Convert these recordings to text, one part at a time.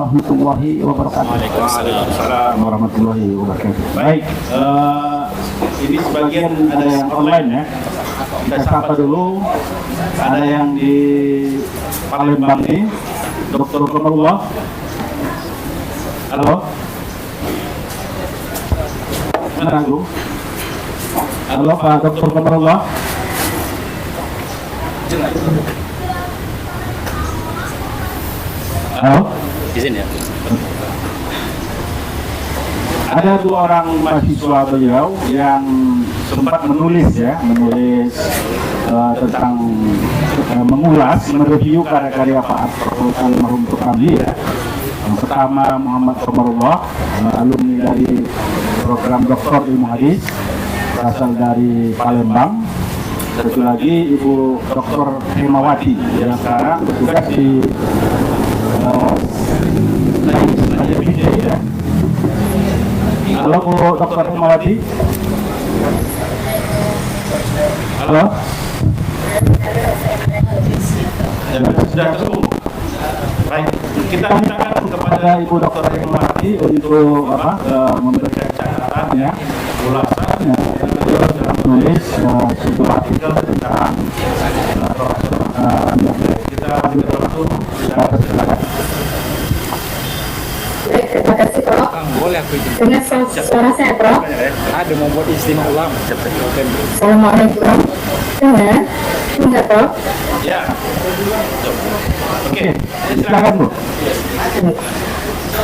warahmatullahi wabarakatuh. Waalaikumsalam warahmatullahi wabarakatuh. Baik, ini sebagian ada yang online ya. Kita sapa dulu. Ada yang di Palembang nih, Dr. Komarullah. Halo. Mana Bu? Halo Pak Dr. Komarullah. Halo. Izin ya. Ada 2 orang mahasiswa beliau yang sempat menulis tentang mengulas, mereview karya-karya Pak almarhum Ramli ya. Yang pertama Muhammad Komarullah, alumni dari program Doktor Ilmu Hadis, berasal dari Palembang. Satu lagi Ibu Dr. Hemawati yang sekarang bertugas di ya. Halo Bu Dr. Hemawati. Halo. Sudah ketemu. Baik, kita mintakan kepada Ibu Dr. Hemawati untuk memberikan catatannya, ulasannya, dalam menulis sebuah artikel tentang kita ambil waktu silakan. Baik, terima kasih Prof. Boleh aku izin. Dengar suara saya Prof? Ada membuat istimewa ulama. Assalamualaikum. Dengar Prof? ya. Oke, Silakan Bu.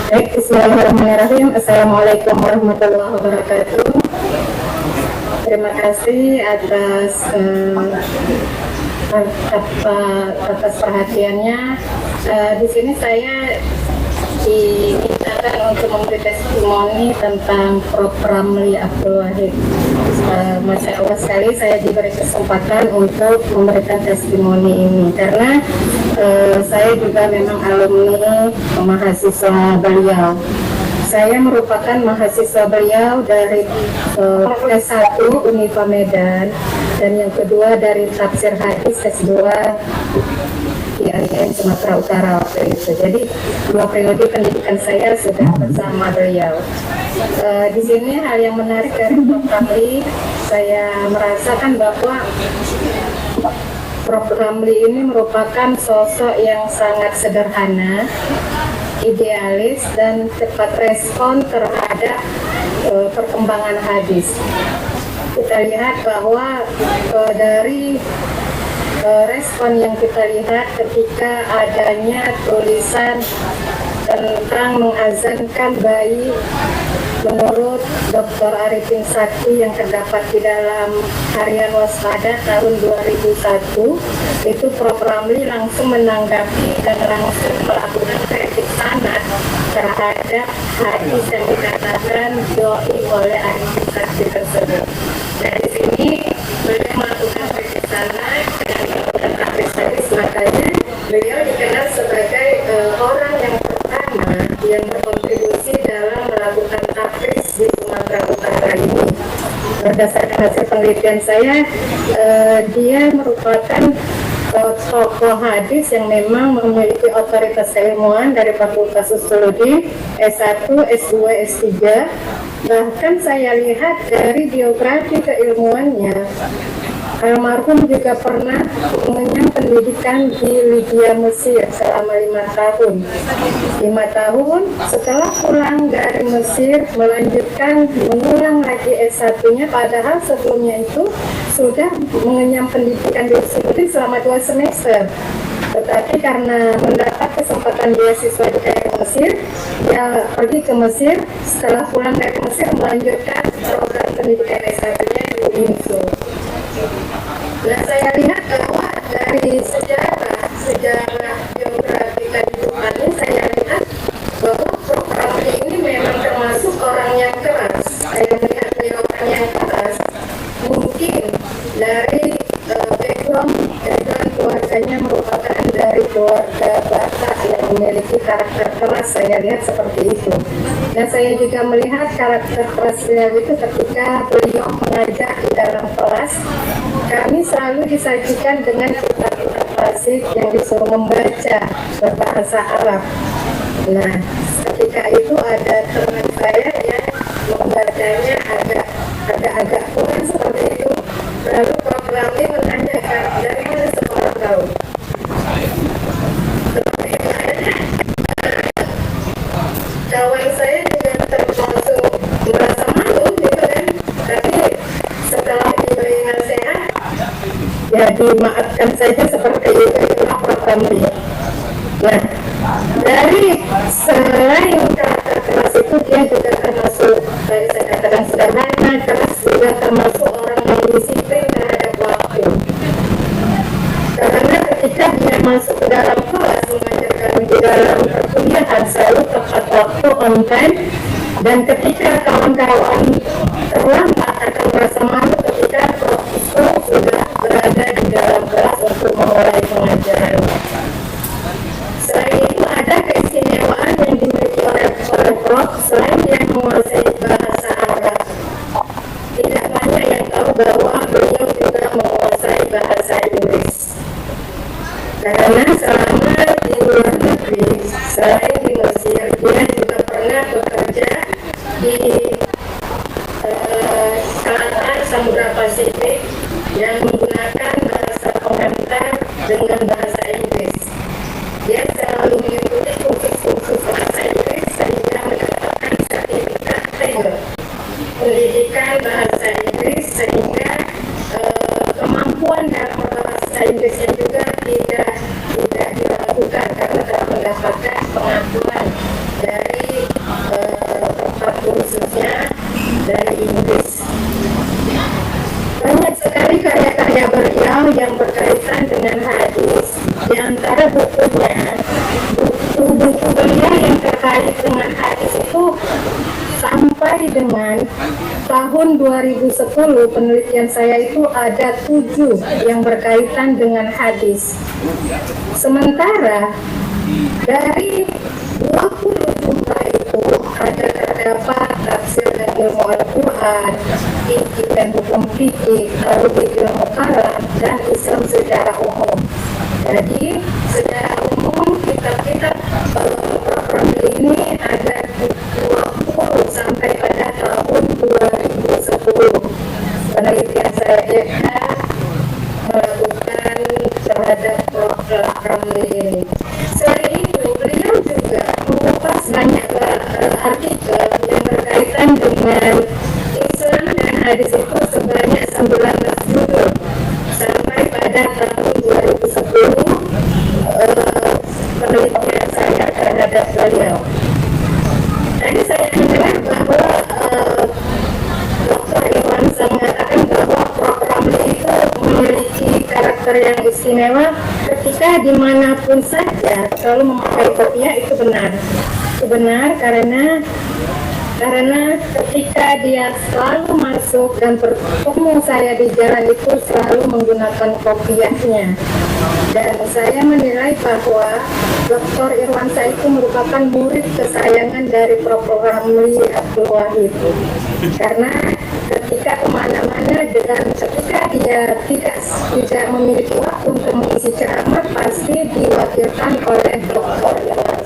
Baik, bismillahirrahmanirrahim. Assalamualaikum warahmatullahi wabarakatuh. Terima kasih atas perhatiannya. Di sini saya dimintakan untuk memberi testimoni tentang program Ramli Abdul Wahid. Masya Allah sekali saya diberi kesempatan untuk memberikan testimoni ini karena saya juga memang alumni mahasiswa beliau. Saya merupakan mahasiswa beliau dari S1 Unifa Medan dan yang kedua dari Tafsir Hadis S2 di IAIN Sumatera Utara waktu itu. Jadi 2 periode pendidikan saya sudah bersama beliau. Di sini hal yang menarik dari program Ramli, saya merasakan bahwa program Ramli ini merupakan sosok yang sangat sederhana, idealis dan cepat respon terhadap perkembangan hadis. Kita lihat bahwa dari respon yang kita lihat ketika adanya tulisan tentang mengazankan bayi menurut Dr. Arifin Sakti yang terdapat di dalam harian Waspada tahun 2001, itu Prof. Ramli langsung menanggapi dan langsung melakukan kritik sanad terhadap hadis yang dikatakan doi oleh Arifin Sakti tersebut. Nah, di sini beliau melakukan kritik sanad dengan melakukan hadis, makanya beliau dikenal sebagai orang yang pertama yang berkontribusi dalam melakukan takris di Sumatera Utara ini. Berdasarkan hasil penelitian saya, dia merupakan tokoh hadis yang memang memiliki otoritas keilmuan dari Fakultas Usuluddin S1, S2, S3. Bahkan saya lihat dari biografi keilmuannya, almarhum juga pernah mengenyam pendidikan di Libya, Mesir selama 5 tahun. 5 tahun setelah pulang dari Mesir melanjutkan mengulang lagi S1-nya, padahal sebelumnya itu sudah mengenyam pendidikan di Usuluddin selama 2 semester. Tetapi karena mendapat kesempatan beasiswa di daerah Mesir, dia pergi ke Mesir. Setelah pulang dari Mesir melanjutkan program pendidikan S1-nya di UINSU. Nah, saya lihat bahwa dari sejarah biografi kehidupannya, saya lihat bahwa program ini memang termasuk orang yang keras. Saya melihat beliau orang yang keras. Mungkin dari background keluarganya merupakan dari keluarga Batak yang memiliki karakter keras, saya lihat seperti itu. Dan saya juga melihat karakter keras beliau itu ketika beliau mengajar di dalam kelas. Kami selalu disajikan dengan kitab-kitab klasik yang disuruh membaca berbahasa Arab. Nah, ketika itu ada teman saya yang membacanya agak kurang seperti itu. Lalu Prof. Ramli menanyakan, dari mana sekolah tahu? Kawan saya juga termasuk merasa malu gitu kan, tapi setelah diberi nasihat, ya dimaafkan saja seperti itu, itulah Prof. Ramli. Nah, dari selain kata keras itu, dia juga termasuk, dari saya katakan sederhana, keras juga termasuk orang yang disiplin terhadap waktu. Karena ketika dia masuk ke dalam kelas mengajarkan di dalam perkuliahan selalu tepat waktu, on time, dan ketika kawan-kawan terlambat akan merasa malu ketika profesor sudah berada di dalam kelas untuk memulai pengajaran. Selain itu ada keistimewaan yang dimiliki oleh Prof. Selain dia menguasai bahasa Arab, tidak banyak yang tahu bahwa beliau juga menguasai bahasa Inggris. Karena selama di luar negeri, selain di Mesir, dia juga pernah bekerja di selatan Samudra Pasifik yang menggunakan bahasa pengantar dengan bahasa Inggris. Dia selalu mengikuti kursus-kursus bahasa Inggris sehingga mendapatkan sertifikat TEL, pendidikan bahasa Inggris, sehingga kemampuan dalam bahasa Inggrisnya juga tidak diragukan karena telah mendapatkan pengakuan dari tempat kursusnya dari Inggris. Banyak sekali karya-karya beliau yang berkaitan dengan hadis. Di antara bukunya, buku beliau yang terkait dengan hadis itu sampai dengan tahun 2010 penelitian saya itu ada 7 yang berkaitan dengan hadis. Sementara dari 20 jumlah itu ada terdapat tafsir dan ilmu Al-Quran, fikih dan hukum fikih, lalu ilmu kalam, dan Islam secara umum. Jadi secara umum kitab-kitab program ini ada 20 sampai pada tahun 2010. Penelitian saya melakukan terhadap program ini. Selain itu, beliau juga mengupas banyak artikel yang berkaitan dengan Islam dan hadis itu sebanyak 19 judul. Sampai pada tahun 2010 penelitian saya terhadap beliau. Tadi saya dengar bahwa Dr. Irwan mengatakan bahwa program itu memiliki karakter yang istimewa ketika dimanapun saja selalu memakai kopiah. Itu benar. Itu benar karena ketika dia selalu masuk dan bertemu saya di jalan itu selalu menggunakan kopiahnya. Dan saya menilai bahwa Dr. Irwan itu merupakan murid kesayangan dari Prof. Ramli Abdul Wahid. Karena ketika kemana-mana dan ketika dia tidak memiliki waktu untuk mengisi ceramah, pasti diwakilkan oleh Dr. Irwan.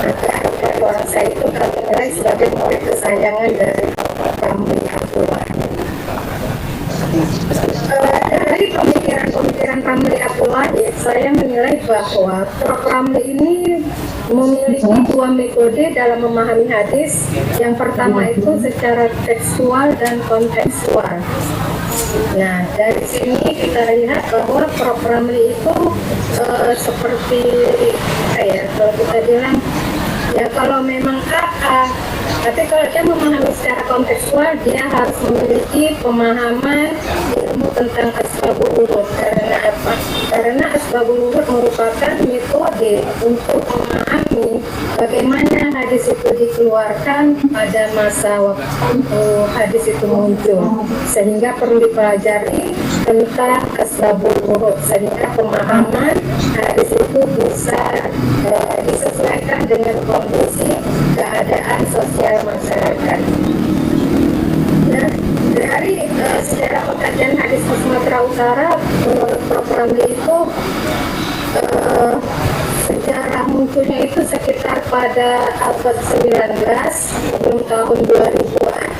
Maka Dr. Irwan itu kami nilai sebagai murid kesayangan dari Prof. Ramli Abdul Wahid. Dari pemikiran Ramli Abdul Wahid, saya menilai bahwa Prof. Ramli ini memiliki 2 metode dalam memahami hadis. Yang pertama itu secara tekstual dan kontekstual. Nah, dari sini kita lihat bahwa Prof. Ramli itu seperti kalau kita bilang ya kalau memang kakak, tapi kalau dia memahami secara kontekstual, dia harus memiliki pemahaman ilmu tentang asbabul wurud. Karena apa? Karena asbabul wurud merupakan metode untuk memahami bagaimana hadis itu dikeluarkan pada masa waktu hadis itu muncul, sehingga perlu dipelajari tentang asbabul wurud sehingga pemahaman hadis itu bisa disesuaikan dengan kondisi keadaan sosial masyarakat. Nah, dari sejarah pengkajian hadis di Sumatera Utara, menurut Prof. Ramli itu sejarah munculnya itu sekitar pada abad 19 sebelum tahun 2000-an.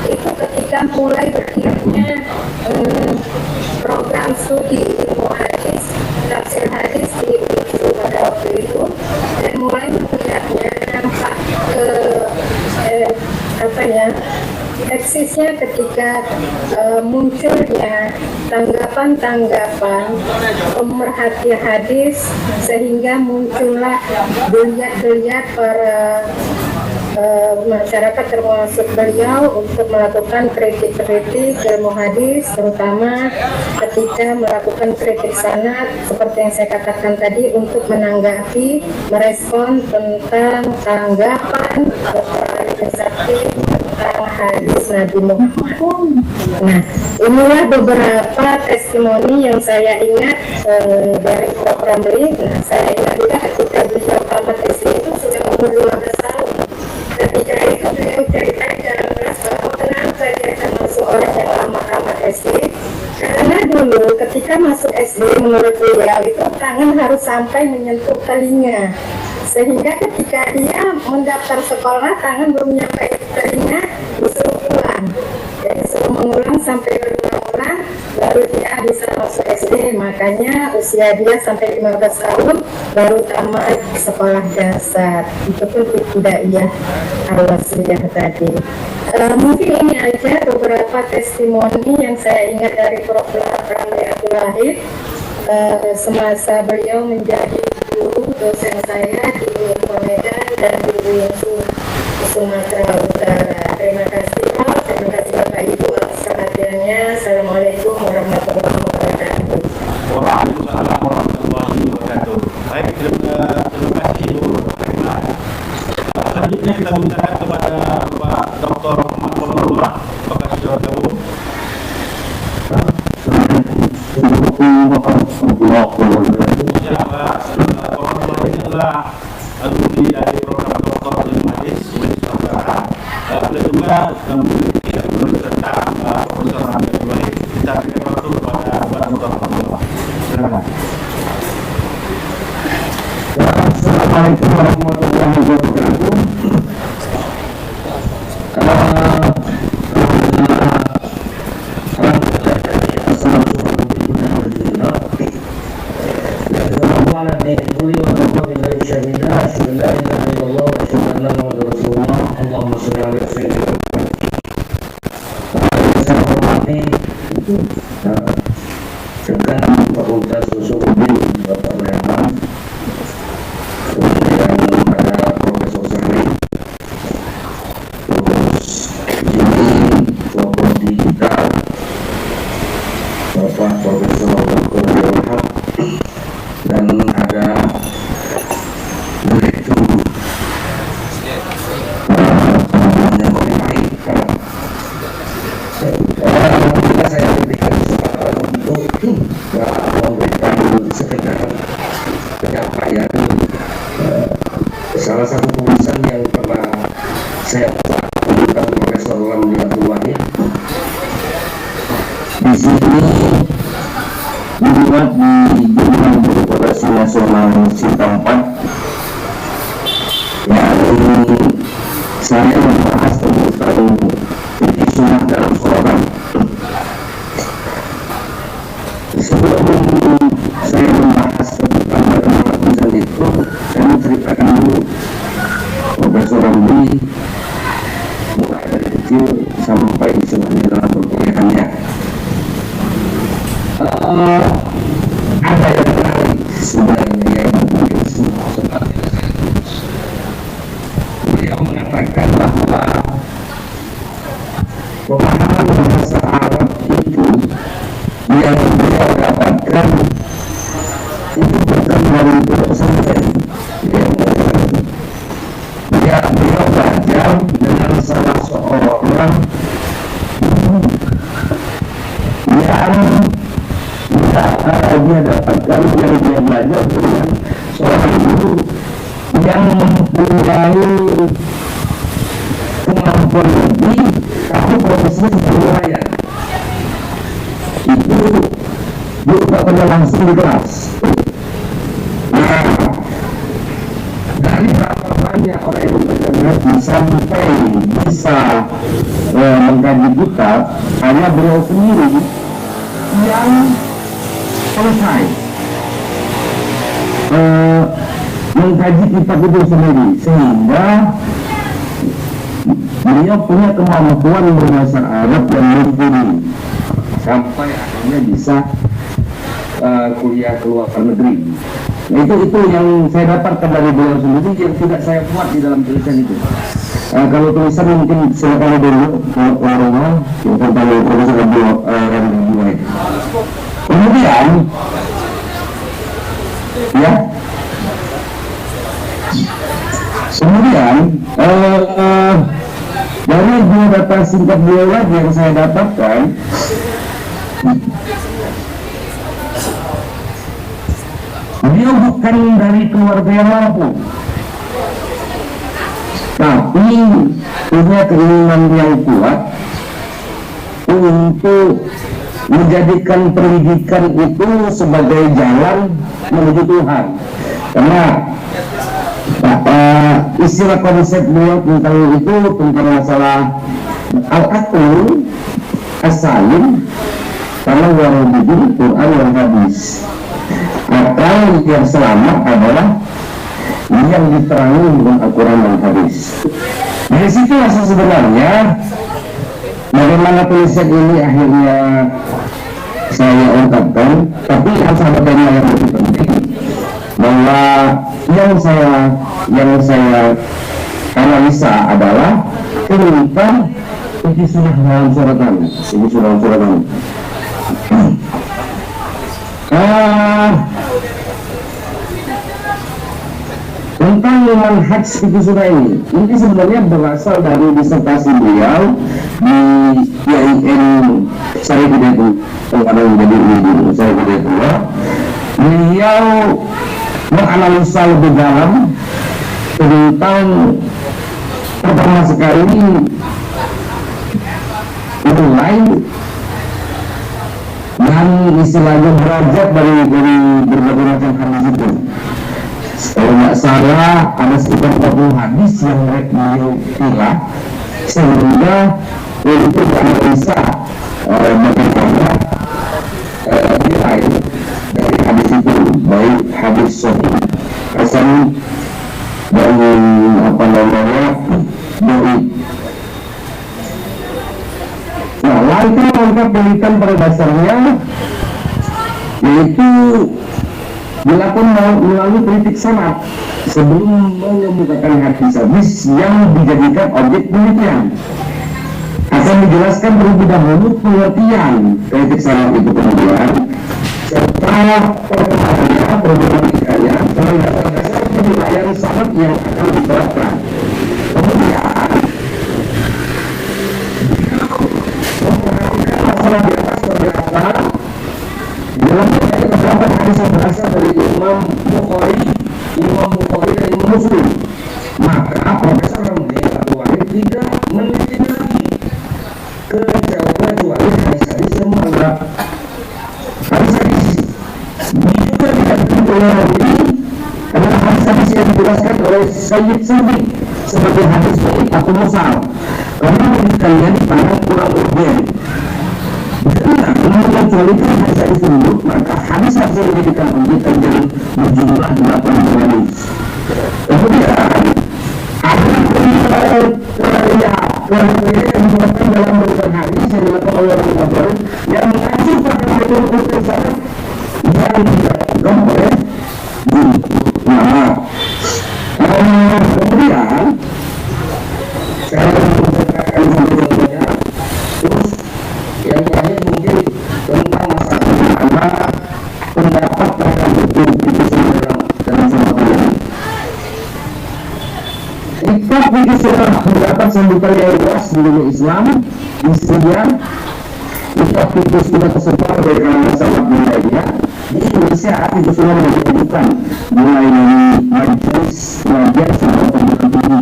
Itu ketika mulai berdirinya program studi ilmu hadis, tafsir hadis di UNSU pada waktu itu, dan mulai melihatnya dampak eksisnya ketika munculnya tanggapan-tanggapan pemerhati hadis, sehingga muncullah geliat-geliat para masyarakat termasuk beliau untuk melakukan kritik-kritik ilmu hadis, terutama ketika melakukan kritik sanad seperti yang saya katakan tadi, untuk menanggapi, merespon tentang tanggapan Sakti tentang hadis Nabi Muhammad. Nah, inilah beberapa testimoni yang saya ingat dari program beliau. Nah, saya ingat juga ketika beliau tamat SD itu sudah umur 15 tahun. Ketika itu beliau cerita dalam kelas bahwa kenapa dia termasuk orang yang lama SD. Karena dulu ketika masuk SD menurut beliau itu tangan harus sampai menyentuh telinga. Sehingga ketika dia mendaftar sekolah, tangan belum nyampe telinga, disuruh pulang. Jadi suruh mengulang sampai berulang-ulang, baru dia bisa masuk SD. Makanya usia dia sampai 15 tahun baru tamat sekolah dasar. Itu pun tidak ya al-wasliyah tadi. Mungkin ini aja beberapa testimoni yang saya ingat dari Prof. Abdul Wahid semasa beliau menjadi guru dosen saya di Medan dan di UNSU Sumatera Utara. Terima kasih Pak, terima kasih Bapak Ibu atas perhatiannya. Assalamualaikum warahmatullahi wabarakatuh. Waalaikumsalam warahmatullahi wabarakatuh. Baik, terima kasih Bu. Selanjutnya kita minta kepada Bapak Dr. Muhammad Komarullah, apakah sudah bergabung? Ya, Pak Komarullah ini adalah alumni dari program doktor ilmu hadis UNSU Utara. Beliau juga memiliki ilmu tentang Profesor Abdul Wahid. Kita berikan waktu kepada Bapak Dr. Komarullah. Silakan. Assalamualaikum warahmatullahi wabarakatuh. Fakultas Sosiologi Bapak Leman, kemudian ada Profesor Sari, terus ini kelompok digital Bapak Profesor Dr. Wahab, dan ada Direktur yang baik. Saya berikan kesempatan untuk memberikan sekedar penyampaian salah satu tulisan yang pernah saya buat tentang Profesor Abdul Wahid. Di sini dibuat di Jurnal Demokrasi Nasional Sintampat, yang saya membahas tentang fikih sunnah dalam sholat. Sebelum saya membahas tentang tulisan itu, saya menceritakan dulu Profesor Ramli mulai dari kecil sampai selama dalam perkuliahannya. Ada yang menarik sebenarnya yang mungkin sempat beliau mengatakan bahwa pemahaman bahasa Arab itu yang beliau dapatkan itu bukan dari pesantren. Beliau belajar dengan salah seorang yang dia dapatkan, yang dia belajar dengan seorang guru yang mempunyai kemampuan lebih, tapi profesinya sebagai nelayan. Itu dia tak pernah langsung di kelas. Nah, orang Indonesia sampai bisa menggaji kita hanya beliau sendiri yang selesai mengkaji kitab itu sendiri, sehingga beliau punya kemampuan berbahasa Arab dan mumpuni sampai akhirnya bisa kuliah ke luar negeri. Nah, itu yang saya dapatkan dari beliau sendiri yang tidak saya buat di dalam tulisan itu. Kalau tulisan mungkin silakan dulu ke rumah kita tahu Profesor Abdul Rahim. Kemudian ya dari dua data singkat beliau lagi yang saya dapatkan, beliau bukan dari keluarga yang mampu, tapi punya keinginan yang kuat untuk menjadikan pendidikan itu sebagai jalan menuju Tuhan. Karena istilah konsep beliau tentang itu, tentang masalah al-aqlu as-salim karena warudul Quran yang hadis, atau yang selamat adalah yang diterangi dengan Al-Quran dan hadis. Dari situ sebenarnya bagaimana tulisan ini akhirnya saya ungkapkan, tapi yang sangat banyak yang lebih penting bahwa yang saya analisa adalah tentang ini sudah dalam surat kami, tentang manhaj fikih sunnah ini sebenarnya berasal dari disertasi beliau di IAIN Syarif Hidayatullah, pengarang menjadi ini Syarif Hidayatullah. Beliau menganalisa lebih dalam tentang pertama sekali mulai dan istilahnya derajat dari berbagai macam hadis itu. Kalau tidak salah ada sekitar 40 hadis yang beliau pilih sehingga untuk dianalisa bagaimana nilai dari hadis itu, baik hadis sahih, hasan, dan dhaif. Nah, langkah penelitian pada dasarnya yaitu dilakukan melalui kritik sanad sebelum mengemukakan hadis yang dijadikan objek penelitian. Akan dijelaskan terlebih dahulu pengertian kritik sanad itu kemudian serta problematikanya dasar penilaian sanad yang akan diterapkan. Kemudian memperhatikan masalah di atas terberapa dalam beberapa hadis yang berasal dari Imam Bukhari dan Imam Muslim. Maka Profesor Rahim tidak meneliti lagi kecuali hadis-hadis yang menganggap hadis-hadis juga tidak diperoleh ini adalah hadis-hadis yang dijelaskan oleh Sayyid Sabi sebagai hadis baik atau mursal karena menjadikannya dipandang kurang urgen. Karena mengecualikan hadis-hadis tersebut, maka hadis-hadis yang dijadikan objek yang berjumlah 8 hadis. Kemudian ada yang dibuatkan dalam beberapa hadis yang dilakukan oleh orang yang mengacu pada betul-betul sanad yang dilakukan oleh ulama. Kemudian saya mengucapkan sampai terus yang terakhir mungkin tentang masalah pendapat terhadap betul itu dalam sambutan. Kitab fikih sunnah mendapat sambutan yang luas di dunia Islam. Kemudian kitab fikih sunnah tersebar dari kalangan salaf lainnya. Di Indonesia fikih sunnah menunjukkan mulai dari majelis belajar sampai pendidikan tinggi.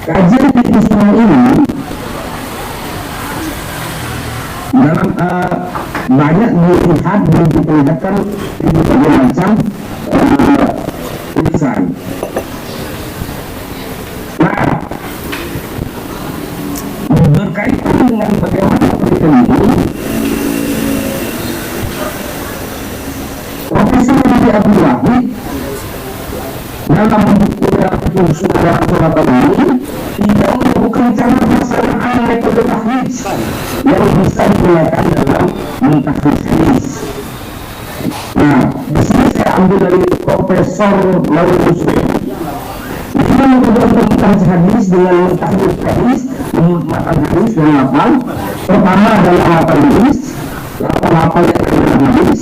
Kajian fikih sunnah ini dalam banyak dilihat dan diperlihatkan di berbagai macam tulisan. dengan bagaimana pendidikan ini, Profesor Yudi Abdul Wahid dalam buku surah ini tidak menemukan cara pelaksanaan metode tahdid yang bisa digunakan dalam mentahfidz hadis. Nah, di sini saya ambil dari Profesor Laurus Muslim. Dia mencoba untuk mentahfidz hadis dengan mentahfidz hadis, menghafal hadis dan hafal. Pertama adalah hafal hadis, hafal yang ada hadis.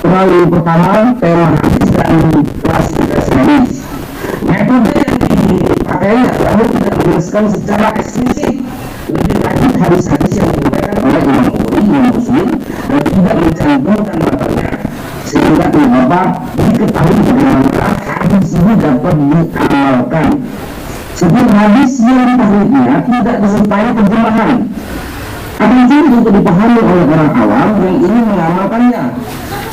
Lalu pertama tema hadis dan klasifikasi hadis. Metode yang dipakai adalah tidak menjelaskan secara eksplisit lebih lanjut hadis-hadis yang digunakan oleh Imam Bukhari, Imam Muslim, dan tidak mencantumkan matanya sehingga dapat diketahui bagaimana hadis ini dapat diamalkan. Setiap hadis yang ditahriknya tidak disertai terjemahan. Akan sulit untuk dipahami oleh orang awam yang ingin mengamalkannya.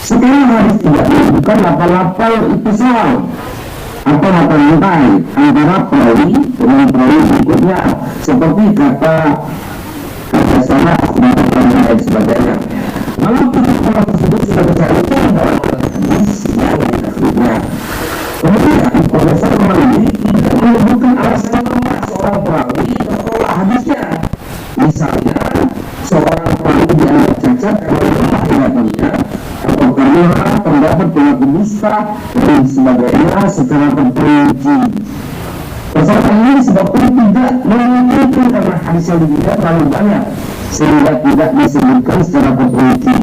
Sekarang hadis tidak bukan lapal-lapal ittisal atau lapal-lantai antara perawi dengan perawi berikutnya seperti kata sana dan lain sebagainya. Lalu kata tersebut sudah dicatatkan dalam hadis yang ditahriknya. Kemudian Profesor Mali tidak menyebutkan alasan lemah seorang perawi tertolak hadisnya. Misalnya seorang perawi dianggap cacat karena lemah ingatannya atau karena terdapat perilaku dusta dan sebagainya secara terperinci. Persoalan ini disebabkan tidak memungkinkan karena hadis yang digunakan terlalu banyak sehingga tidak disebutkan secara terperinci.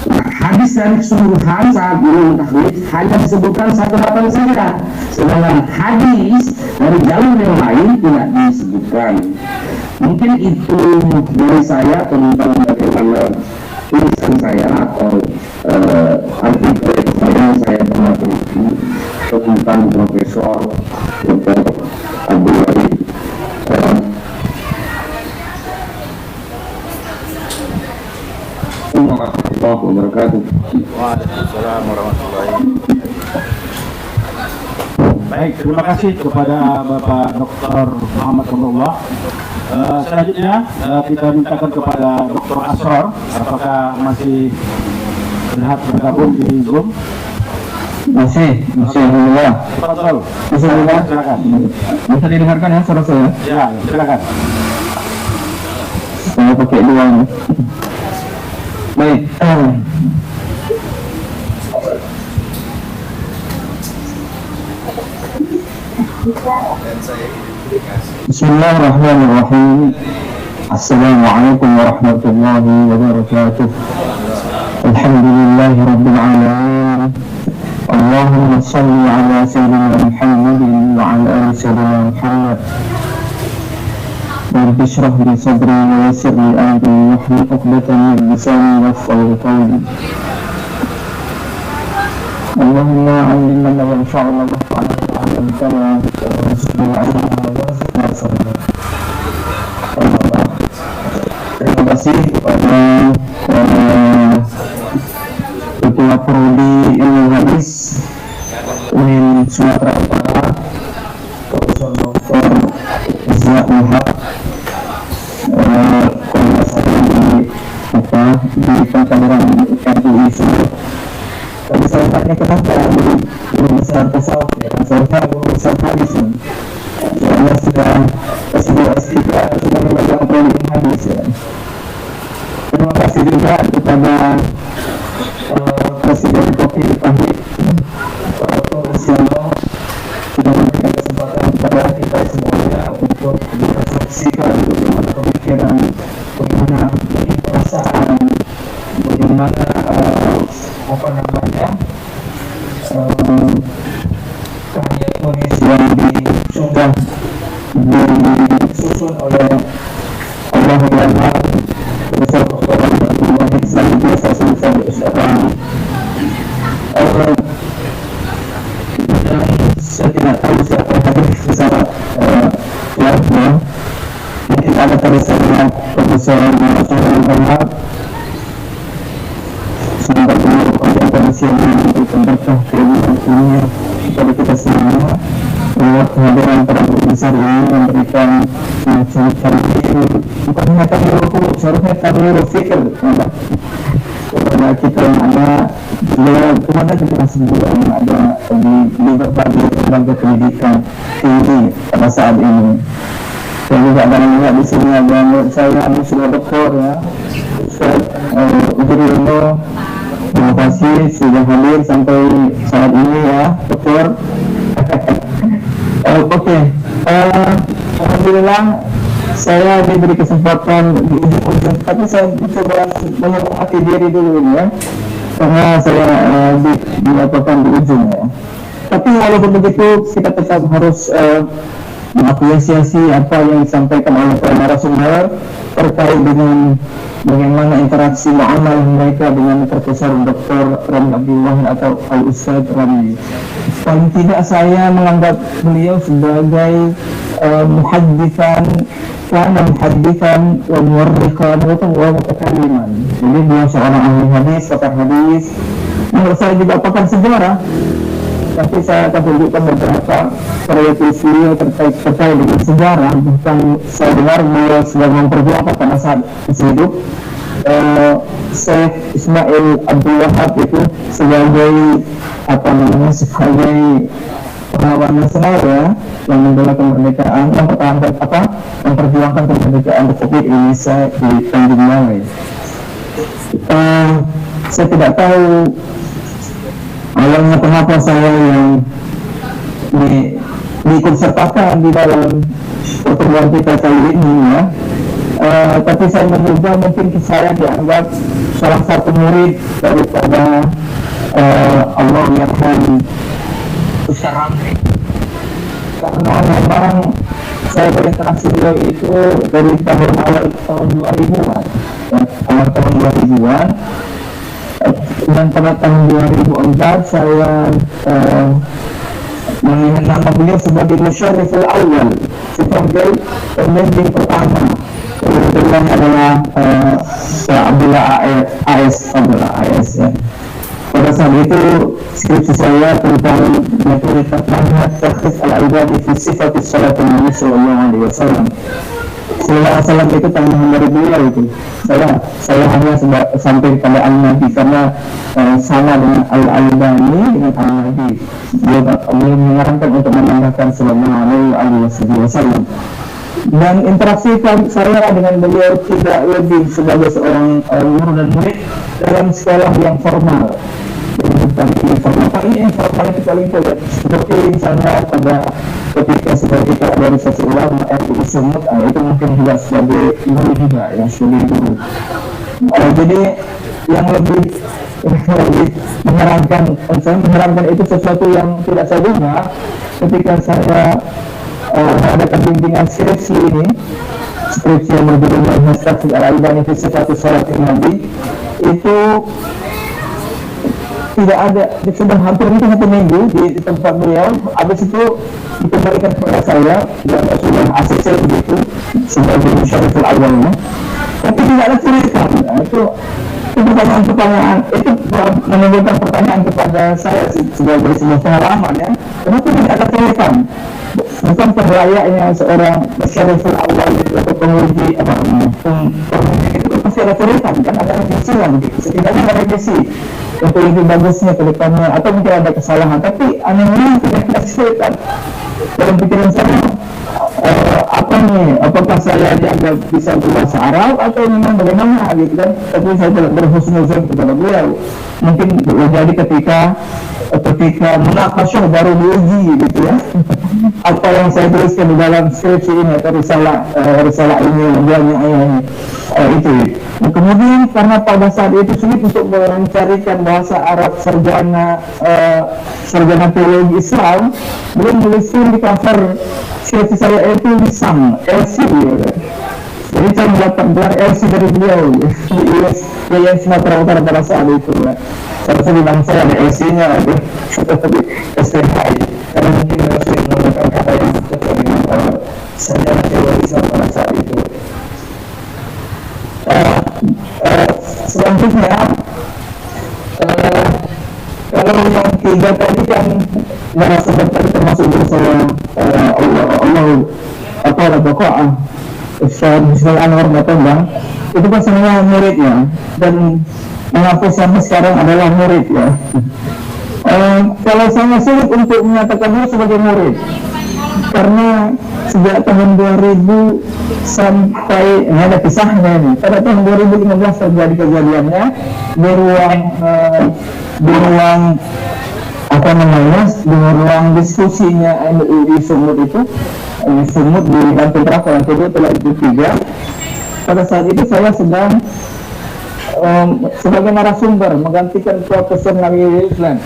Nah, hadis dari keseluruhan saat ini mentahfidz hanya disebutkan satu matn saja, sedangkan hadis dari jalur yang lain tidak disebutkan. Mungkin itu dari saya tentang bagaimana tulisan saya atau artikel yang saya pernah tulis tentang Profesor Dr. Abdul Wahid. Assalamualaikum warahmatullahi wabarakatuh. Waalaikumsalam warahmatullahi wabarakatuh. Baik, terima kasih kepada Bapak Dr. Muhammad Qamrullah. Selanjutnya kita mintakan kepada Dr. Asror, apakah masih berhak bergabung di Zoom? Masih alhamdulillah. Betul. Bismillah. Silakan. Bisa didengarkan ya suara saya? Ya, silakan. Saya pakai dua ini. Baik. Bismillahirrahmanirrahim. Assalamualaikum warahmatullahi wabarakatuh. Alhamdulillahi rabbil alamin. Allahumma salli ala sayyidina Muhammadin wa ala ali sayyidina Muhammad. Rabbi shrah li sadri wa yassir li amri wahlul 'uqdatam min lisani yafqahu qawli. Allahumma 'allimna ma yanfa'una wanfa'na bima 'allamtana warzuqna 'ilma warzuqna sabra. Terima kasih kepada Ketua Prodi Ilmu Hadis UIN Sumatera Utara, Profesor Dr. Izza Muhammad, di Pengkaderan MUI Sumatera. Tapi saya tanya kenapa guru besar tasawuf ya, serta guru besar hadis ya. Saya sudah S2 S3 sudah memegang prodi hadis ya. Terima kasih juga kepada Presiden Kopi Tahid Pak Dr. Luciano sudah memberikan kesempatan kepada kita semuanya untuk bersaksikan bagaimana pemikiran, bagaimana perasaan, bagaimana karya tulis yang sudah disusun oleh Allah Ta'ala Profesor Dr. Abdul Wahid selanjutnya saya selesai berusaha. Saya tidak tahu siapa yang hadir secara mungkin ada tulisannya Profesor Muhammad. Semoga Allah yang memberikan berkah keilmuannya kepada kita semua. Lewat kehadiran para guru besar ini memberikan semacam tahlil, bukan hanya tahlil hukum, seharusnya tahlil fikir kepada kita yang ada kepada generasi muda yang ada di berbagai lembaga pendidikan tinggi pada saat ini. Saya juga akan melihat di sini ada menurut saya sudah doktor ya, Ustaz Ujurullah. Terima kasih sudah hadir sampai saat ini ya, dokter. Oke. Alhamdulillah saya diberi kesempatan di ujung-ujung, tapi saya coba menyemangati diri dulu ya, karena saya dilaporkan di ujung ya. Tapi walaupun begitu kita tetap harus mengapresiasi apa yang disampaikan oleh para narasumber terkait dengan bagaimana interaksi muamalah mereka dengan Profesor Dr. Ramli Abdul Wahid atau Al-Ustaz Ramli. Paling tidak saya menganggap beliau sebagai muhaddithan wa muwarrikhan wa mutakaliman. Jadi beliau seorang ahli hadis, pakar hadis. Menurut saya juga pakar sejarah. Tapi saya akan tunjukkan beberapa karya tulis beliau terkait dengan sejarah. Bahkan saya dengar beliau sedang memperjuangkan pada saat hidup Syekh Ismail Abdul Wahab itu sebagai sebagai pahlawan nasional ya, yang membela kemerdekaan, memperjuangkan kemerdekaan Republik Indonesia di Tanjung Balai. Saya tidak tahu awalnya kenapa saya yang diikutsertakan di dalam pertemuan kita kali ini ya. Tapi saya menduga mungkin saya dianggap salah satu murid daripada Allah Yarham Ustaz Ramli, karena memang saya berinteraksi beliau itu dari awal tahun 2000-an ya, awal tahun 2000-an, dan pada tahun 2004 saya mengingat nama beliau sebagai Musyarriful Awal, sebagai pembimbing pertama. Kebetulan adalah Abdullah AS ya. Pada saat itu skripsi saya tentang metode manhaj takhsis al-ibadi fi sifatis salatin Nabi sallallahu alaihi wasallam. Salam itu tambahan dari beliau itu. Saya hanya sampai pada al-Nabi karena sama dengan al-Albani dengan al-Nabi. Beliau menyarankan untuk menambahkan sallallahu alaihi wasallam. Dan interaksi saya dengan beliau tidak lebih sebagai seorang guru dan murid dalam sekolah yang formal. Ini informal itu paling tidak, seperti misalnya pada ketika kita dari sesi ulama MUI Sumut, itu mungkin juga sebagai guru juga ya, sebagai guru. Jadi yang lebih menyarankan itu sesuatu yang tidak saya duga ketika saya mengadakan bimbingan skripsi ini, skripsi yang berjudul Manhaj Takhsis al-Ibadi fi Sifatis Salatin Nabi, itu tidak ada, sudah hampir itu 1 minggu di tempat beliau. Habis itu dikembalikan kepada saya dan sudah ACC begitu sebagai Musyarriful Awalnya, tapi tidak ada tulisan. Itu pertanyaan itu menimbulkan pertanyaan kepada saya sebagai sebuah pengalaman ya, kenapa tidak ada tulisan? Bukan layaknya seorang Musyarriful Awal atau penguji itu pasti ada tulisan kan, ada revisi lah begitu, setidaknya ada revisi untuk lebih bagusnya ke depannya, atau mungkin ada kesalahan, tapi anehnya tidak dikasihkan. Dalam pikiran saya, apakah saya dianggap bisa berbahasa Arab atau memang bagaimana gitu kan. Tapi saya tidak berhusnuzon kepada beliau. Mungkin jadi ketika munakasyah baru diuji gitu ya, apa yang saya tuliskan di dalam skripsi ini atau risalah ini itu. Nah, kemudian karena pada saat itu sulit untuk mencarikan bahasa Arab sarjana teologi Islam, belum menuliskan di cover skripsi saya itu lisan LC ya. Jadi saya mendapat gelar LC dari beliau di IAIN Sumatera Utara pada saat itu ya. Saya bilang saya ada LC-nya seperti STHI, karena mungkin saya menggunakan kata yang sesuai dengan sarjana teologi Islam pada saat itu. Selanjutnya kalau yang 3 tadi kan narasumber tadi termasuk saya Allah atau pokok Ustaz Bismil Anwar Batambang itu kan semua muridnya, dan mengaku sampai sekarang adalah murid ya. Kalau saya sulit untuk menyatakan diri sebagai murid, karena sejak tahun 2000 sampai ini ada kisahnya ini. Pada tahun 2015 terjadi kejadiannya di ruang apa namanya, di ruang diskusinya MUI Sumut itu, di Sumut di Kampung Trako yang kedua telah itu 3. Pada saat itu saya sedang sebagai narasumber menggantikan Profesor Nabi Islam,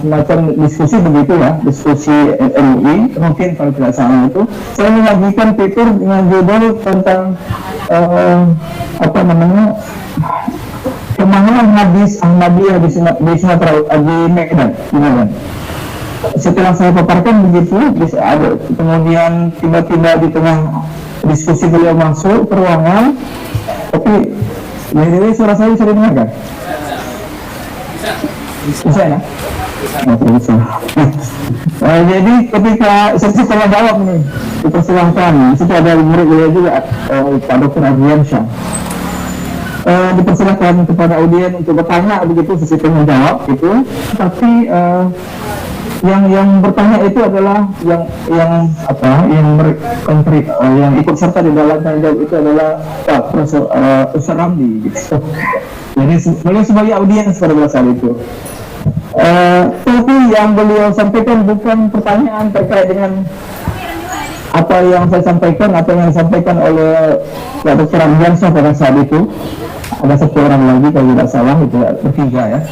semacam diskusi begitu ya, diskusi MUI mungkin kalau tidak salah itu. Saya menyajikan fitur dengan judul tentang apa namanya, pemahaman hadis Ahmadiyah di Sumatera, di Medan. Setelah saya paparkan begitu, ada kemudian tiba-tiba di tengah diskusi beliau masuk ke ruangan, tapi ini suara saya bisa didengarkan? Bisa ya? Bisa. Jadi ketika saya telah jawab nih, dipersilahkan. Situ ada murid beliau juga, Pak Dr. Adriansyah. Dipersilahkan kepada audien untuk bertanya begitu, sesi tanya jawab itu. Tapi yang bertanya itu adalah yang ikut serta di dalam tanya jawab itu adalah Pak Profesor Ustaz Ramli gitu. Jadi beliau sebagai audiens pada masa itu. Tapi yang beliau sampaikan bukan pertanyaan terkait dengan apa yang saya sampaikan, apa yang disampaikan oleh Pak Dr. Ramliansyah pada saat itu. Ada 1 orang lagi kalau tidak salah, itu bertiga ya.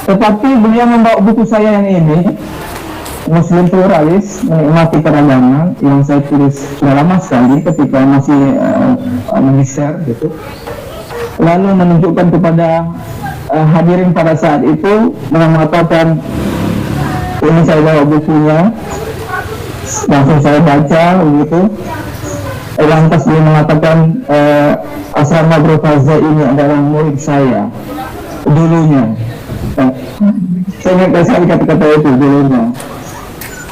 Tetapi beliau membawa buku saya yang ini, Muslim Pluralis Menikmati Keragaman, yang saya tulis sudah lama sekali ketika masih magister gitu. Lalu menunjukkan kepada hadirin pada saat itu dengan mengatakan, ini saya bawa bukunya, langsung saya baca begitu. Lantas dia mengatakan, Asrama Brofaza ini adalah murid saya dulunya. Saya ingat sekali kata-kata itu dulunya.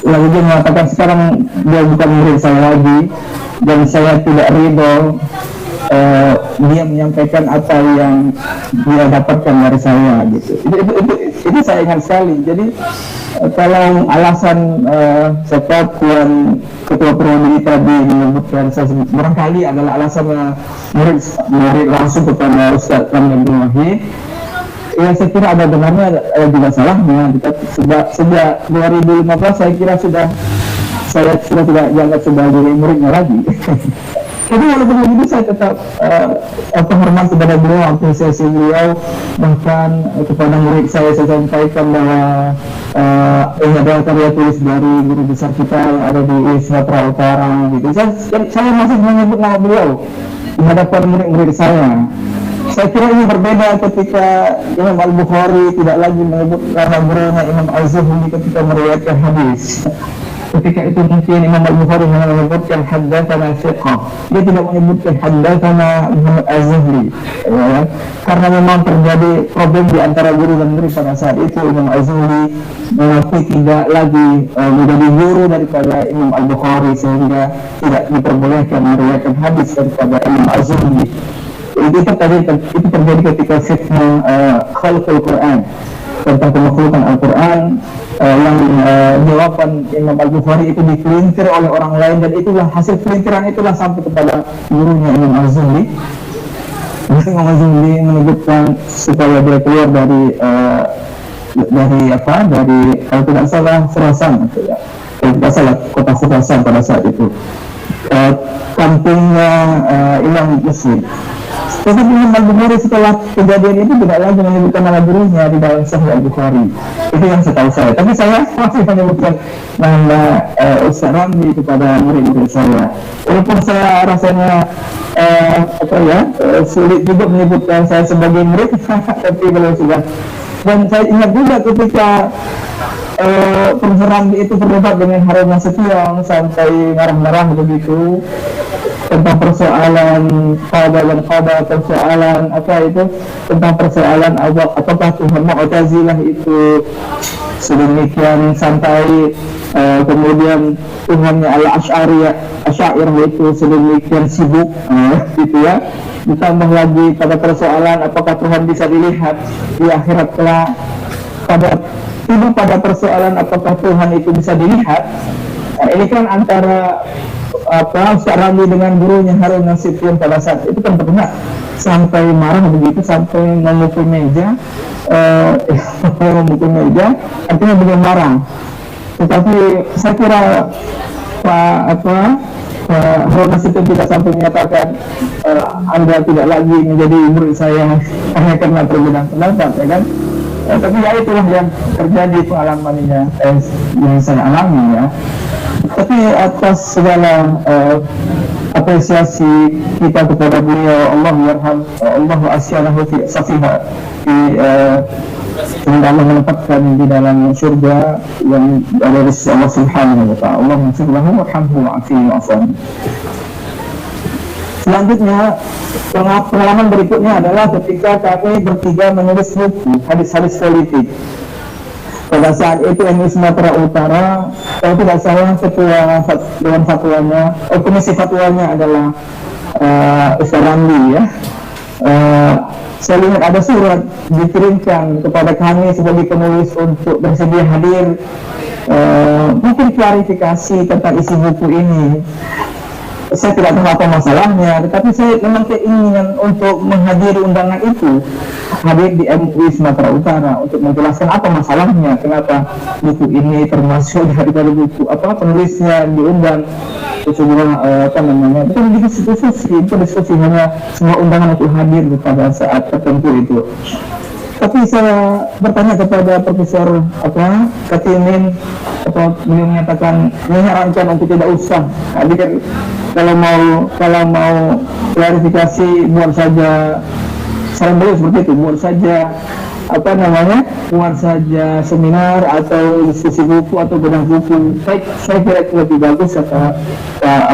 Lalu dia mengatakan sekarang dia bukan murid saya lagi, dan saya tidak ridho dia menyampaikan apa yang dia dapatkan dari saya gitu. Itu saya ingat sekali. Jadi kalau alasan Tuan Ketua Perwali tadi menyebutkan, saya barangkali adalah alasan murid langsung kepada Ustaz Ramli bin Wahid, ya saya kira ada benarnya, ada juga salahnya. Sejak 2015 saya kira saya sudah tidak dianggap sebagai muridnya lagi. Tapi walaupun begitu saya tetap hormat kepada beliau, apresiasi beliau. Bahkan kepada murid saya sampaikan bahwa ini adalah karya tulis dari guru besar kita yang ada di Sumatera Utara gitu. Saya masih menyebut nama beliau di hadapan murid-murid saya. Saya kira ini berbeda ketika Imam Al-Bukhari tidak lagi menyebut nama gurunya Imam Az-Zuhri ketika meriwayatkan hadis. Ketika itu mungkin Imam Al-Bukhari menyebutkan haddatsana thiqah, dia tidak menyebutkan haddatsana Muhammad Az-Zuhri, ya. Karena memang terjadi problem di antara guru dan murid pada saat itu. Imam Az-Zuhri mengaku tidak lagi menjadi guru daripada Imam Al-Bukhari, sehingga tidak diperbolehkan meriwayatkan hadis daripada Imam Az-Zuhri. Itu terjadi ketika fitnah khalqul Quran, tentang pemakhlukan Al-Quran, yang jawaban Imam Al-Bukhari itu dipelintir oleh orang lain, dan itulah hasil pelintiran itulah sampai kepada gurunya Imam Az-Zuhri. Imam Az-Zuhri menyebutkan supaya dia keluar dari kalau tidak salah Khurasan, kalau tidak salah kota Khurasan pada saat itu, kampungnya Imam Muslim. Tetapi Imam Al-Bukhari setelah kejadian itu tidak lagi menyebutkan nama gurunya di dalam Sahih Al-Bukhari. Itu yang setahu saya. Tapi saya masih menyebutkan nama Ustaz Ramli kepada murid-murid saya. Walaupun saya rasanya sulit juga menyebutkan saya sebagai murid, tapi belum sudah. Dan saya ingat juga ketika Profesor Ramli itu berdebat dengan Harun Nasution sampai marah-marah begitu tentang persoalan qada dan qada, persoalan tentang persoalan apakah Tuhan Mu'tazilah itu sedemikian sampai kemudian Tuhannya Al-Asy'ariyah itu sedemikian sibuk, gitu ya. Ditambah lagi pada persoalan apakah Tuhan bisa dilihat di akhirat kelak, pada persoalan apakah Tuhan itu bisa dilihat. Ini kan antara Ustaz Ramli dengan gurunya Harun Nasution pada saat itu kan pernah sampai marah begitu, sampai memukul meja, artinya beliau marah. Tetapi saya kira Harun Nasution tidak sampai menyatakan Anda tidak lagi menjadi murid saya hanya karena perbedaan pendapat, ya kan? Tapi ya itulah yang terjadi pengalamannya yang saya alami, ya. Tapi atas segala apresiasi kita kepada beliau, Allah yarham, Allah asyanahu fi safiha, semoga Allah menempatkan di dalam surga yang ada di sisi Allah Subhanahu wa ta'ala. Allah maghfir lahu warhamhu wa'afihi wa'afwan. Selanjutnya, pengalaman berikutnya adalah ketika kami bertiga menulis buku hadis-hadis politik. Pada saat itu MUI Sumatera Utara, kalau tidak salah ketua Dewan Fatwanya, komisi fatwanya adalah Ustaz Ramli, ya. Saya lihat ada surat dikirimkan kepada kami sebagai penulis untuk bersedia hadir, mungkin klarifikasi tentang isi buku ini. Saya tidak tahu apa masalahnya, tetapi saya memang keinginan untuk menghadiri undangan itu, hadir di MUI Sumatera Utara untuk menjelaskan apa masalahnya, kenapa buku ini termasuk daripada buku penulisnya diundang. Sebuah bukan diskusi hanya semua undangan untuk hadir pada saat tertentu itu. Tapi saya bertanya kepada Profesor Katimin, beliau menyatakan menyarankan untuk tidak usah hadir. Kalau mau klarifikasi buat saja, saran beliau seperti itu, buat saja seminar atau diskusi buku atau bedah buku. Saya kira itu lebih bagus, kata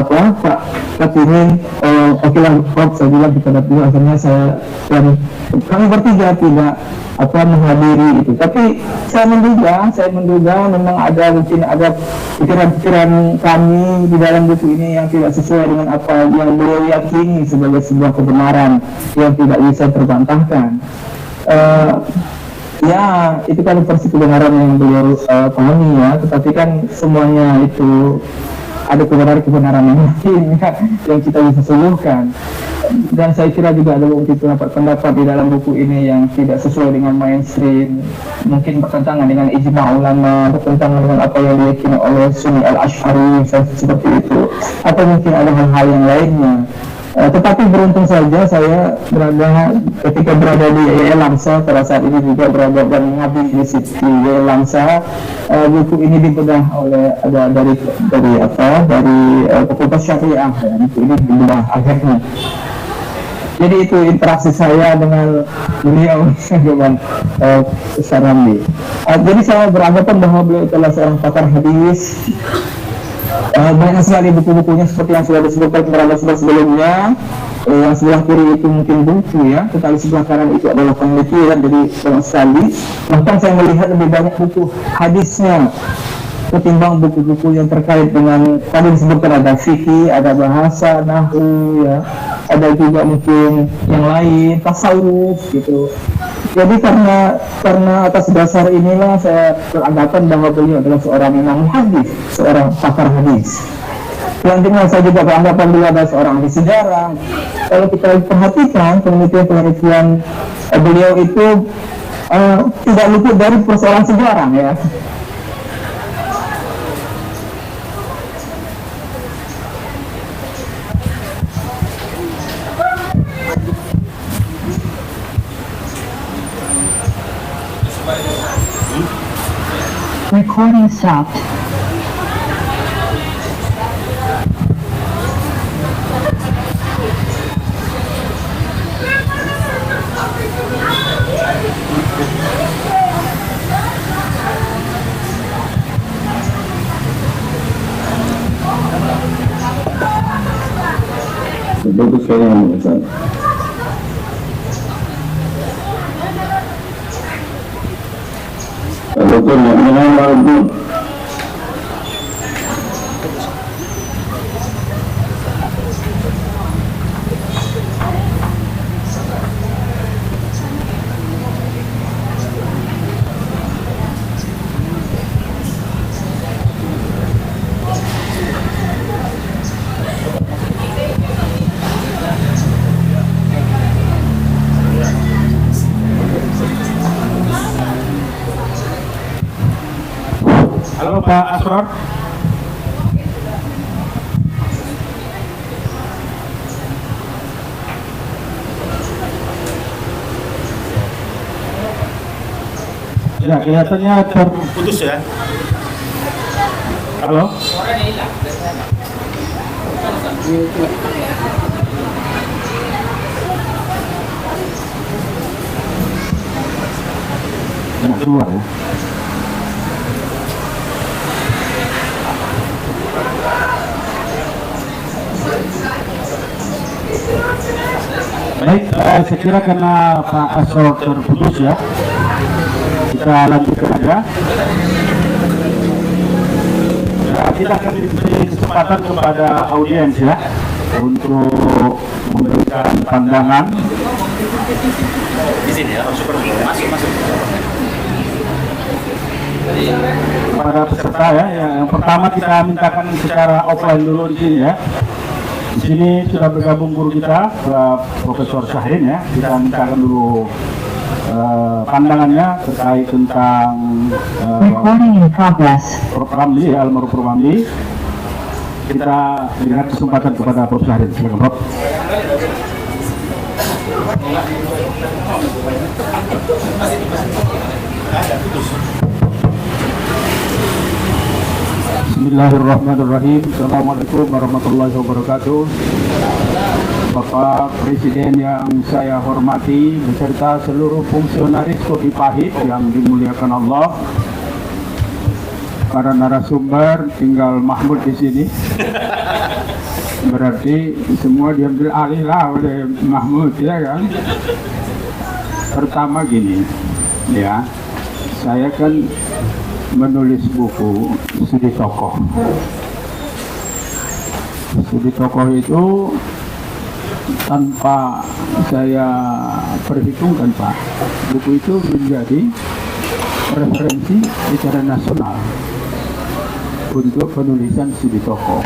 Pak Katimin. Okelah Prof, saya bilang kepada beliau. Akhirnya kami bertiga tidak menghadiri itu. Tapi saya menduga memang mungkin ada pikiran-pikiran kami di dalam buku ini yang tidak sesuai dengan apa yang beliau yakini sebagai sebuah kebenaran yang tidak bisa terbantahkan. Ya, itu kan versi kebenaran yang beliau pahami, ya. Tetapi kan semuanya itu ada kebenaran yang lain, ya, yang kita bisa suluhkan. Dan saya kira juga ada begitu pendapat di dalam buku ini yang tidak sesuai dengan mainstream, mungkin bertentangan dengan ijma' ulama, bertentangan dengan apa yang diyakini oleh Sunni Al-Asy'ari seperti itu, atau mungkin ada hal-hal yang lainnya. Tetapi beruntung saja saya ketika berada di YI Lamsa, pada saat ini juga berada dan mengabdi di YI Lamsa. Buku ini dibedah oleh dari Fakultas Syariah, ya. Buku ini dibedah akhirnya. Jadi itu interaksi saya dengan beliau dengan Ustaz Ramli. Jadi saya beranggapan bahwa beliau adalah seorang pakar hadis. Banyak sekali buku-bukunya seperti yang sudah disebutkan sebelumnya. Yang sebelah kiri itu mungkin buku, ya, tetapi sebelah kanan itu adalah penelitian, jadi banyak sekali. Bahkan saya melihat lebih banyak buku hadisnya ketimbang buku-buku yang terkait dengan tadi disebutkan, ada fikih, ada bahasa, nahwu, ya, ada juga mungkin yang lain, tasawuf gitu. Jadi karena atas dasar inilah saya beranggapan bahwa beliau adalah seorang imam hadis, seorang pakar hadis. Selanjutnya saya juga beranggapan beliau adalah seorang ahli sejarah. Kalau kita perhatikan penelitian beliau itu tidak luput dari persoalan sejarah, ya. Recording stopped. Bagus sekali yang Ustaz. Betul, ya, memang Pak Asror. Ya, kelihatannya Putus ya. Halo? Yang keluar ya. Baik, saya kira karena Pak Asror terputus ya, kita lanjutkan aja. Ya, kita akan beri kesempatan kepada audiens ya untuk memberikan pandangan. Di sini ya, super masuk. Para peserta ya, yang pertama kita mintakan secara offline dulu di sini ya. Di sini sudah bergabung guru kita, Profesor Syahrin ya. Kita mintakan dulu pandangannya terkait tentang Recording in progress. program ini, almarhum Ramli. Kita berikan kesempatan kepada Prof. Syahrin. Silakan, Prof. Bismillahirrahmanirrahim. Assalamualaikum warahmatullahi wabarakatuh. Bapak Presiden yang saya hormati beserta seluruh fungsionaris Kopi Pahit yang dimuliakan Allah. Para narasumber tinggal Mahmud di sini. Berarti semua diambil alih lah oleh Mahmud ya kan. Pertama gini, ya, saya kan menulis buku studi tokoh. Studi tokoh itu tanpa saya perhitungkan Pak, buku itu menjadi referensi secara nasional untuk penulisan studi tokoh.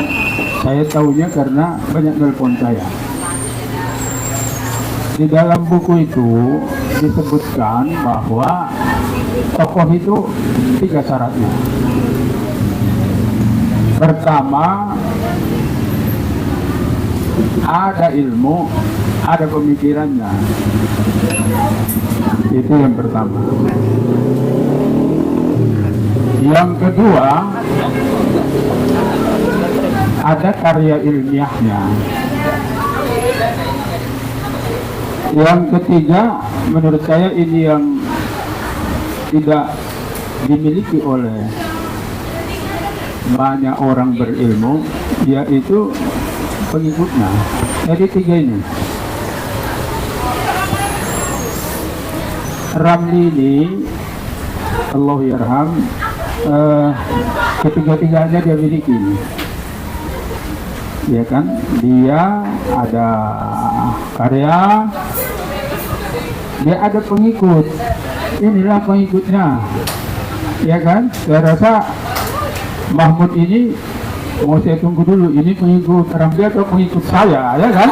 Saya tahunya karena banyak nelpon saya. Di dalam buku itu disebutkan bahwa tokoh itu 3 syaratnya. Pertama, ada ilmu, ada pemikirannya. Itu yang pertama. Yang kedua, ada karya ilmiahnya. Yang ketiga, menurut saya ini yang tidak dimiliki oleh banyak orang berilmu, yaitu pengikutnya. Jadi 3 ini. Ramli ini, Allah yarham, ketiga-tiganya dia miliki. Ya kan, dia ada karya, dia ada pengikut. Inilah pengikutnya, ya kan? Saya rasa Mahmud ini mau saya tunggu dulu. Ini pengikut Ramli atau pengikut saya, ya kan?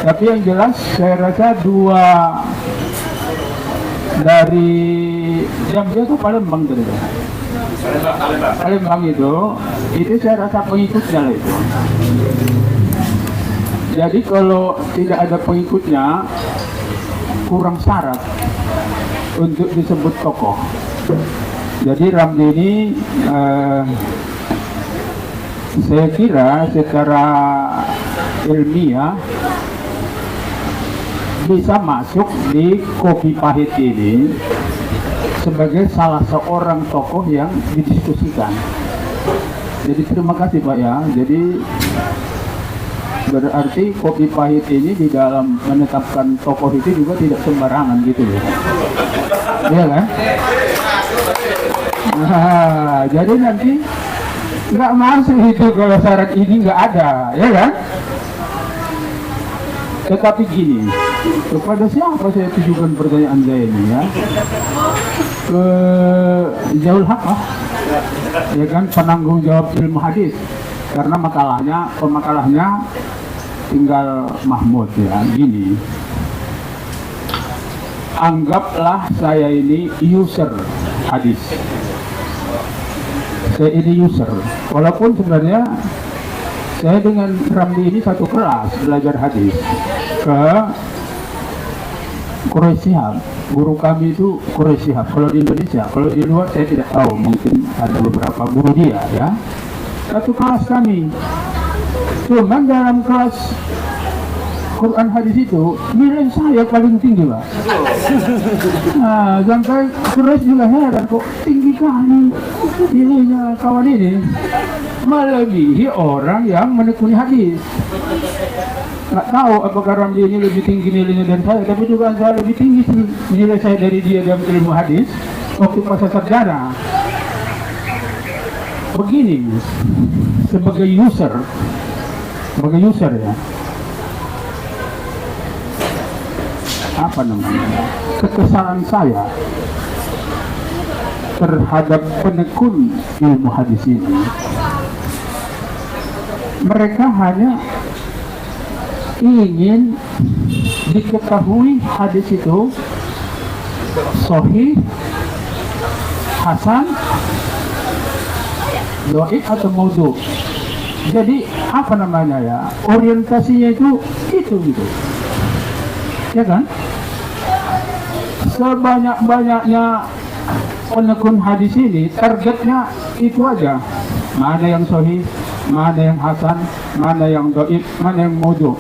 Tapi yang jelas saya rasa 2 dari Jambi itu Palembang tadi. Palembang itu saya rasa pengikutnya lah itu. Jadi kalau tidak ada pengikutnya, kurang syarat untuk disebut tokoh. Jadi Ramli ini saya kira secara ilmiah bisa masuk di Kopi Pahit ini sebagai salah seorang tokoh yang didiskusikan. Jadi terima kasih Pak ya. Jadi berarti Kopi Pahit ini di dalam menetapkan tokoh itu juga tidak sembarangan gitu loh. Iya kan? Nah, jadi nanti nggak masuk itu kalau syarat ini nggak ada, ya kan? Tetapi gini, kepada siapa saya tujukan pertanyaan saya ini ya? Ke Zaul Haq lah, ya kan, penanggung jawab ilmu hadis. Karena pemakalahnya tinggal Mahmud ya. Gini, anggaplah saya ini user hadis. Saya ini user, walaupun sebenarnya saya dengan Ramli ini satu kelas belajar hadis ke Quraisy Shihab. Guru kami itu Quraisy Shihab. Kalau di Indonesia, kalau di luar saya tidak tahu, mungkin ada beberapa guru dia ya. Satu kelas kami. Cuman dalam kelas Quran hadis itu nilai saya paling tinggi, Pak. Nah, sampai Quraisy juga heran kok tinggi kali nilainya kawan ini, melebihi orang yang menekuni hadis. Nggak tahu apakah Ramli ini lebih tinggi nilainya dari saya, tapi juga saya lebih tinggi sih nilai saya dari dia dalam ilmu hadis waktu masa sarjana. Begini, sebagai user ya, apa namanya, kekesalan saya terhadap penekun ilmu hadis ini, mereka hanya ingin diketahui hadis itu sahih, hasan, dhaif atau maudhu. Jadi apa namanya ya, orientasinya itu gitu, ya kan? Sebanyak-banyaknya penekun hadis ini targetnya itu aja, mana yang sahih, mana yang hasan, mana yang dhaif, mana yang maudhu.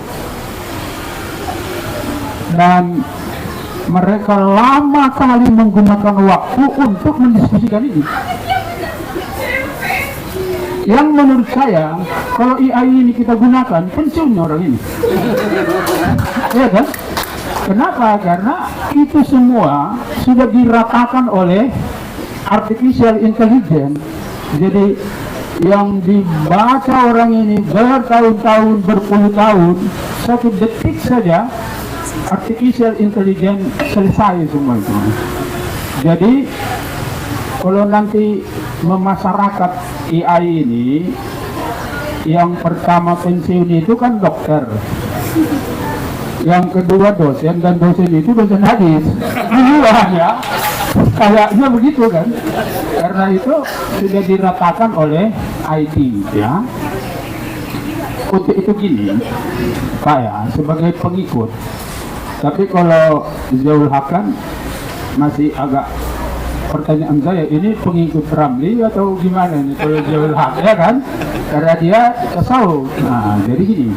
Dan mereka lama kali menggunakan waktu untuk mendiskusikan ini. Yang menurut saya, kalau AI ini kita gunakan, pensiun orang ini. Ya kan? Kenapa? Karena itu semua sudah diratakan oleh artificial intelligence. Jadi yang dibaca orang ini bertahun-tahun, berpuluh tahun, satu detik saja artificial intelligence selesai semua itu. Jadi kalau nanti memasyarakat AI ini, yang pertama pensiun itu kan dokter, yang kedua dosen, dan dosen itu dosen hadis. Ya, kayaknya begitu kan, karena itu sudah diratakan oleh IT ya. Untuk itu gini Pak ya, sebagai pengikut, tapi kalau Zaul Hakan masih agak, pertanyaan saya, ini pengikut Ramli atau gimana nih kalau Zaul Haq, ya kan? Karena dia tasawuf. Nah, jadi gini,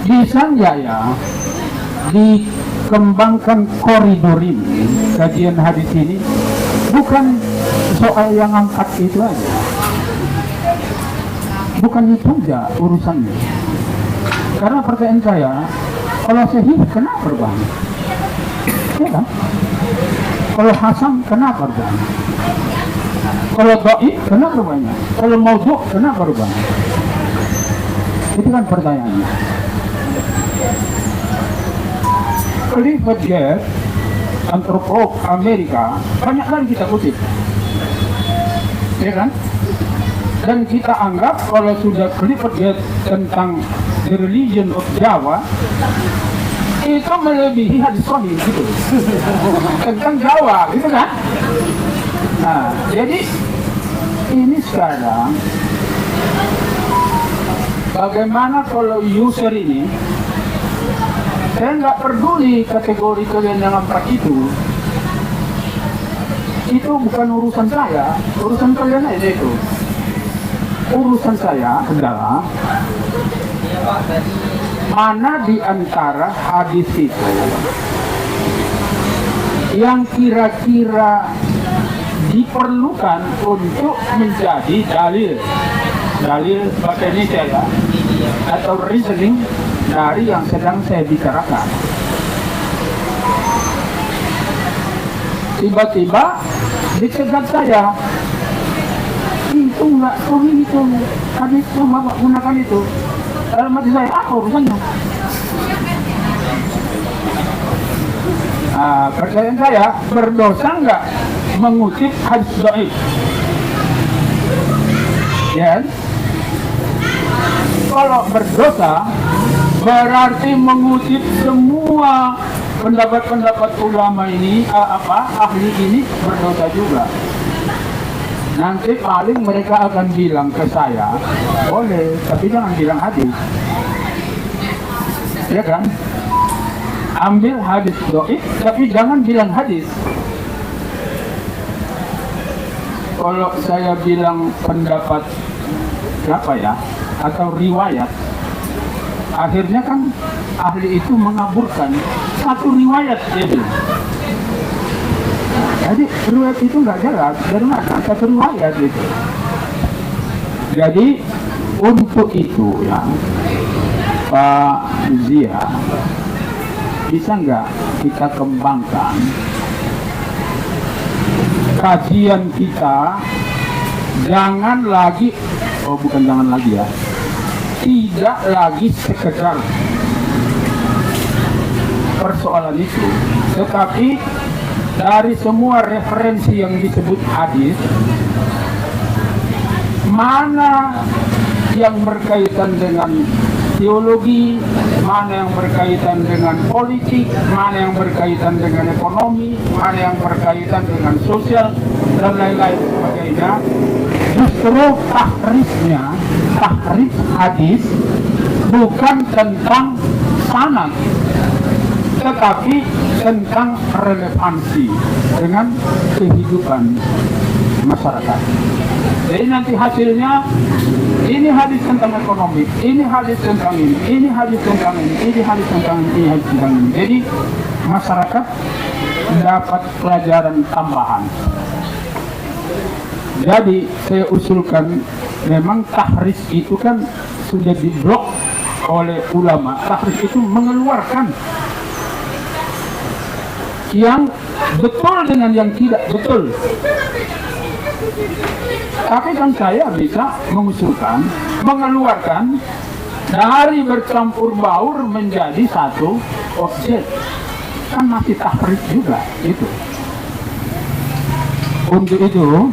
bisa nggak ya dikembangkan koridor ini, kajian hadis ini, bukan soal yang angkat itu aja, bukan itu aja urusannya. Karena pertanyaan saya, kalau sahih kenapa banyak? Ya kan? Kalau hasan kenapa banyak? Kalau dhaif kenapa banyak? Kalau maudhu kenapa banyak? Itu kan pertanyaannya. Clifford Geertz, antropolog Amerika, banyak kali kita kutip, ya kan? Dan kita anggap kalau sudah Clifford Geertz tentang The Religion of Java, itu melebihi hadis sahih gitu tentang Jawa, gitu kan? Nah, jadi ini sekarang bagaimana kalau user ini, saya nggak peduli kategori kalian yang empat itu bukan urusan saya, urusan kalian aja itu. Urusan saya adalah mana di antara hadis itu yang kira-kira diperlukan untuk menjadi dalil bahasa Indonesia ya, atau reasoning dari yang sedang saya bicarakan. Tiba-tiba dicegat saya, itu enggak itu hadis yang bapak gunakan itu. Dalam hati saya, apa urusannya? Pertanyaan saya, berdosa enggak mengutip hadis dhaif? Ya, kalau berdosa berarti mengutip semua pendapat-pendapat ulama ini ahli ini berdosa juga. Nanti paling mereka akan bilang ke saya, boleh, tapi jangan bilang hadis. Ya kan? Ambil hadis dhaif, tapi jangan bilang hadis. Kalau saya bilang pendapat siapa ya, atau riwayat, akhirnya kan ahli itu mengaburkan satu riwayat dia bilang. Jadi riwayat itu nggak jelas, dari mana satu riwayat itu. Jadi untuk itu ya Pak Zia, bisa nggak kita kembangkan kajian kita, jangan lagi, tidak lagi sekedar persoalan itu, tetapi dari semua referensi yang disebut hadis, mana yang berkaitan dengan teologi, mana yang berkaitan dengan politik, mana yang berkaitan dengan ekonomi, mana yang berkaitan dengan sosial, dan lain-lain sebagainya. Justru tahrif hadis bukan tentang sanad, tetapi tentang relevansi dengan kehidupan masyarakat. Jadi nanti hasilnya, ini hadis tentang ekonomi, ini hadis tentang ini hadis tentang ini hadis tentang ini hadis tentang ini. Jadi masyarakat dapat pelajaran tambahan. Jadi saya usulkan, memang tahrif itu kan sudah diblok oleh ulama. Tahrif itu mengeluarkan yang betul dengan yang tidak betul. Tapi kan saya bisa mengusulkan, mengeluarkan dari bercampur baur menjadi satu objek. Kan masih tahrif juga itu. Untuk itu,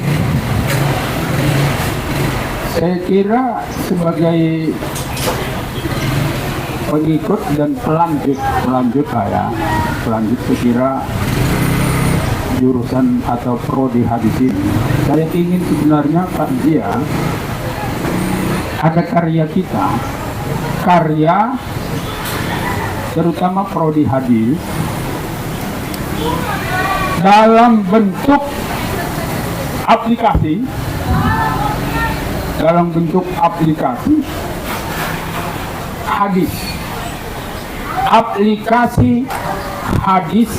saya kira sebagai pengikut dan pelanjut saya kira jurusan atau prodi hadis ini, saya ingin sebenarnya Pak Zia, ada karya kita, terutama prodi hadis, dalam bentuk aplikasi hadis, aplikasi hadis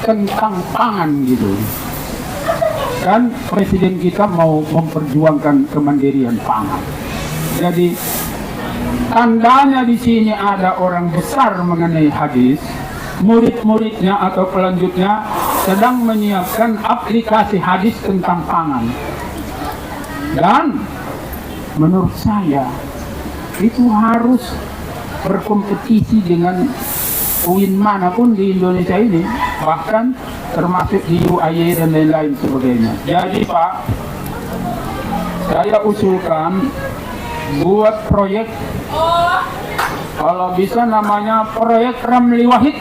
tentang pangan gitu. Kan presiden kita mau memperjuangkan kemandirian pangan. Jadi tandanya di sini ada orang besar mengenai hadis, murid-muridnya atau pelanjutnya sedang menyiapkan aplikasi hadis tentang pangan. Dan menurut saya itu harus berkompetisi dengan UIN manapun di Indonesia ini, bahkan termasuk di UAY dan lain-lain sebagainya. Jadi Pak, saya usulkan buat proyek, kalau bisa namanya proyek Ramli Wahid,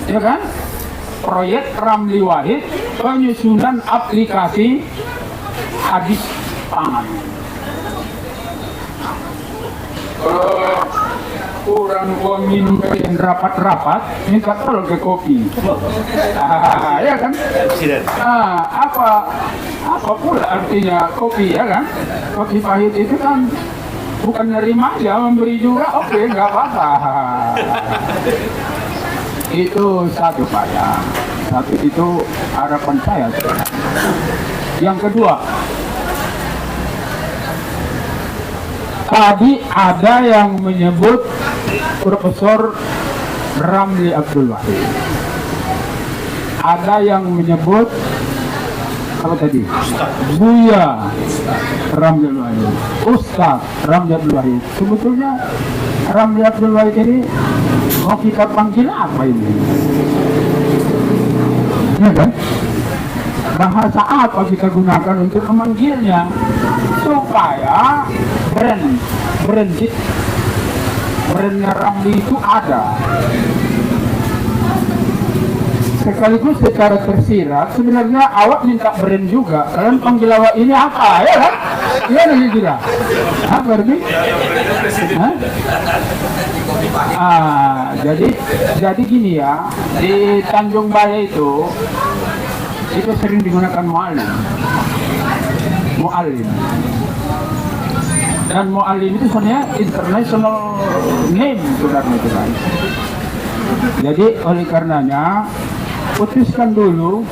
ya kan? Proyek Ramli Wahid, penyusunan aplikasi hadis pangan. Kurang uang minum yang rapat-rapat, minta tolong ke kopi. Ya kan? Apa pula artinya kopi, ya kan? Kopi pahit itu kan bukan nerima aja, memberi juga, oke, nggak apa-apa. Itu satu Pak ya. Satu itu harapan saya. Yang kedua, tadi ada yang menyebut Profesor Ramli Abdul Wahid. Ada yang menyebut apa tadi? Buya Ramli Abdul Wahid, Ustaz Ramli Abdul Wahid. Sebetulnya Ramli Abdul Wahid ini mau kita panggil apa ini? Ya kan? Bahasa apa kita gunakan untuk memanggilnya supaya brandnya Ramli itu ada. sekaligus secara tersirat sebenarnya awak minta brand juga. Kalian panggil awak ini apa ya kan? Iya nanti juga. Apa berarti? Jadi gini ya, di Tanjung Balai itu sering digunakan mu'alim. Dan mu'alim itu sebenarnya international name sebenarnya itu kan. Jadi oleh karenanya putuskan dulu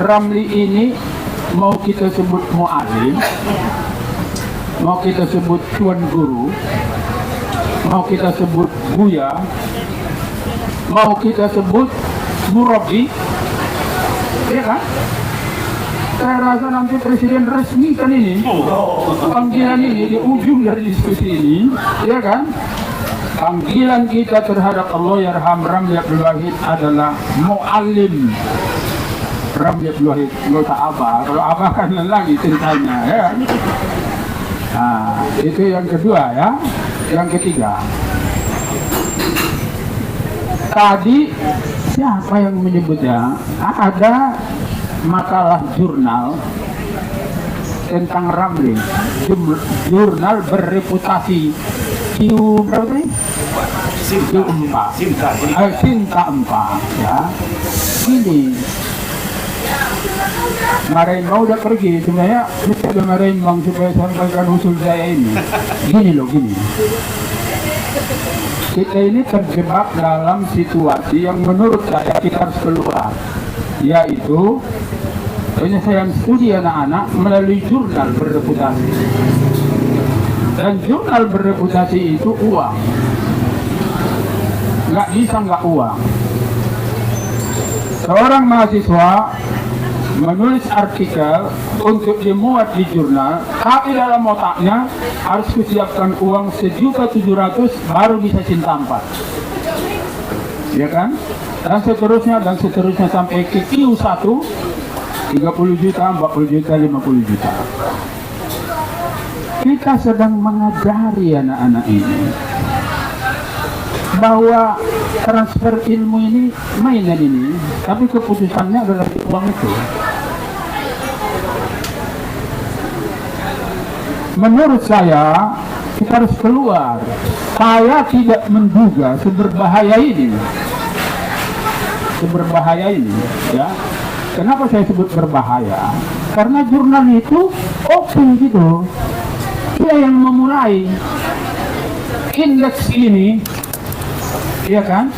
Ramli ini mau kita sebut mu'alim, mau kita sebut tuan guru, mau kita sebut buya, mau kita sebut murabi, ya kan? Saya rasa nanti presiden resmi kan ini panggilan ini di ujung dari diskusi ini, ya kan? Panggilan kita terhadap Allah Yarham Ramli Abdul Wahid adalah mu'alim. Ramli Abdul Wahid, nggak usah abah, kalau abah kan lagi ceritanya ya. Nah, itu yang kedua ya. Yang ketiga, tadi siapa yang menyebutnya? Ada makalah jurnal tentang Ramli, jurnal berreputasi berapa nih? Sinta 4 ya. Ini Marembang udah pergi, sebenarnya kita udah Marembang supaya sampaikan usul saya ini. Gini loh, gini. Kita ini terjebak dalam situasi yang menurut saya kita harus keluar, yaitu penyelesaian studi anak-anak melalui jurnal berreputasi. Dan jurnal berreputasi itu uang, nggak bisa nggak uang. Seorang mahasiswa menulis artikel untuk dimuat di jurnal, tapi dalam otaknya harus disiapkan uang 1.700.000 baru bisa Sinta 4, ya kan? Dan seterusnya sampai ke Q1 30 juta, 40 juta, 50 juta. Kita sedang mengajari anak-anak ini bahwa transfer ilmu ini mainan ini, tapi keputusannya adalah di uang itu. Menurut saya kita harus keluar. Saya tidak menduga seberbahaya ini, ya. Kenapa saya sebut berbahaya? Karena jurnal itu open gitu. Dia yang memulai indeks ini, ya kan,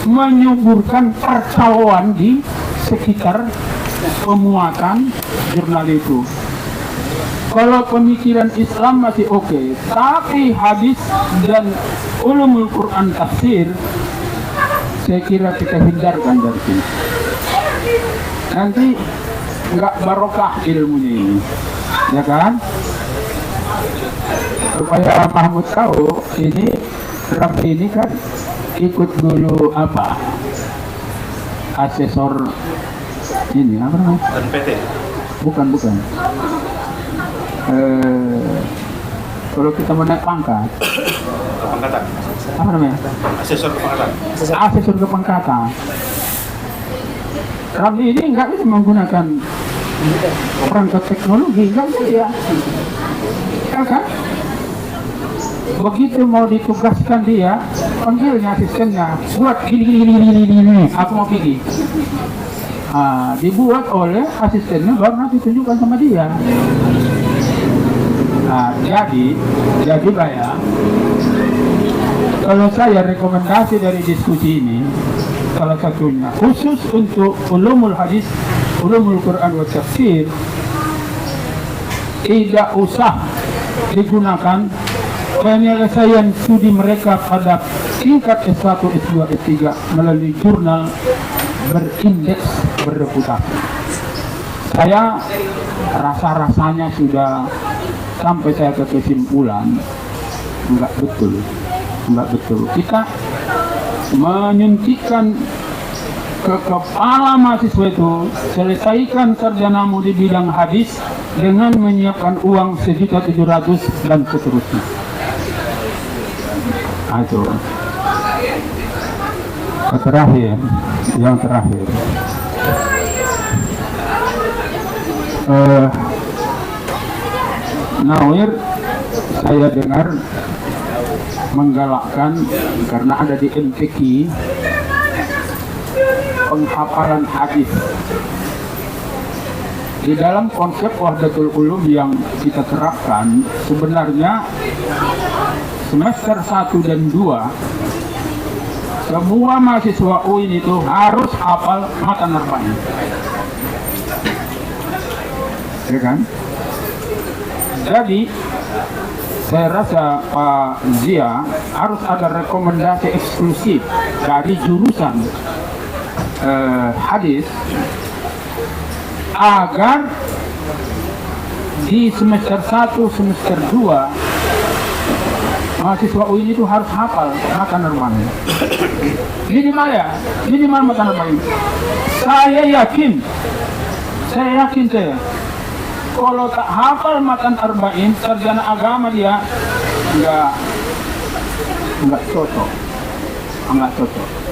menyuburkan percaloan di sekitar pemuatan jurnal itu. Kalau pemikiran Islam masih oke, tapi hadis dan ulumul Quran tafsir, saya kira kita hindarkan dari sini. Nanti nggak barokah ilmunya ini, ya kan? Supaya Mahmud tahu, ini Ramli ini kan ikut dulu apa? Asesor ini apa namanya? NPT. Bukan. Kalau kita mau naik pangkat, Kepangkatan. apa namanya? Asesor kepangkatan. Asesor kepangkatan. Ramli ini nggak bisa menggunakan perangkat teknologi, nggak bisa ya. Ya kan? Begitu mau ditugaskan dia, panggilnya asistennya, buat gini, aku mau pergi. Dibuat oleh asistennya, baru nanti tunjukkan sama dia. Jadi Pak, kalau saya rekomendasi dari diskusi ini, salah satunya khusus untuk ulumul hadis, ulumul Quran wa tafsir, tidak usah digunakan penyelesaian studi mereka pada tingkat S1, S2, S3 melalui jurnal berindeks berreputasi. Saya rasa-rasanya sudah sampai saya ke kesimpulan enggak betul. Kita menyuntikkan ke kepala mahasiswa itu, selesaikan sarjanamu di bidang hadis dengan menyiapkan uang 1.700.000 dan seterusnya. Itu yang terakhir. Nawir saya dengar menggalakkan karena ada di MPQ penghafalan hadis. Di dalam konsep Wahdatul Ulum yang kita terapkan, sebenarnya semester 1 dan 2 semua mahasiswa UIN itu harus hafal matan arba'in. Ya kan? Jadi saya rasa Pak Zia harus ada rekomendasi eksklusif dari jurusan hadis agar di semester 1, semester 2 mahasiswa UIN itu harus hafal matan arba'in. Minimal matan arba'in. Saya yakin kalau tak hafal matan arba'in, sarjana agama dia enggak cocok.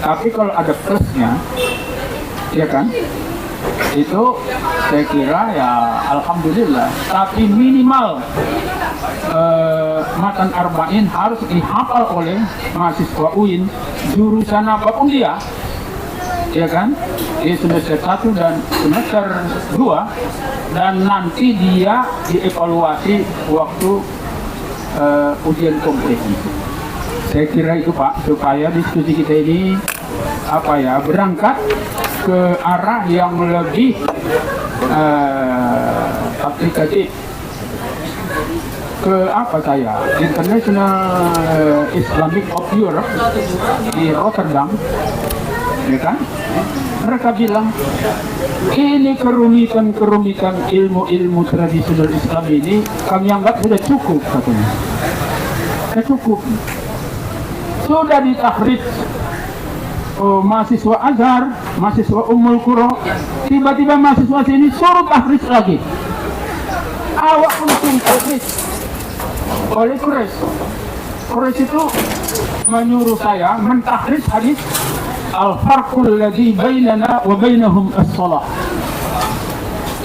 Tapi kalau ada plusnya, ya kan? Itu saya kira ya alhamdulillah. Tapi minimal matan arba'in harus dihafal oleh mahasiswa UIN jurusan apapun dia. Ya kan? Di semester 1 dan semester 2, dan nanti dia dievaluasi waktu ujian komprehensif. Saya kira itu Pak, supaya diskusi kita ini berangkat ke arah yang lebih aplikatif. Ke International Islamic of Europe di Rotterdam, ya kan? Mereka bilang ini kerumitan ilmu tradisional Islam ini kami anggap sudah cukup, katanya. Cukup. Sudah ditahrij mahasiswa Azhar, mahasiswa Ummul Qura, tiba-tiba mahasiswa sini suruh tahrij lagi. Awak pun tahrij oleh Quraisy itu menyuruh saya mentahrij hadis al-farqul ladzi bainana wa bainahum as-shalah.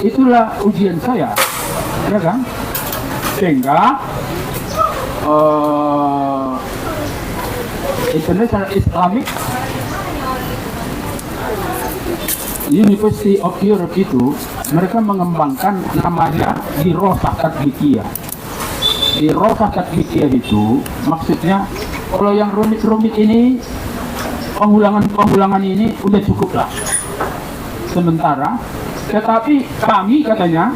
Itulah ujian saya, ya kan? Sehingga International Islamic University of Europe itu mereka mengembangkan namanya Dirosah Tatbikiyah. Dirosah Tatbikiyah itu maksudnya kalau yang rumit-rumit ini, penghulangan ini udah cukup lah sementara. Tetapi kami katanya,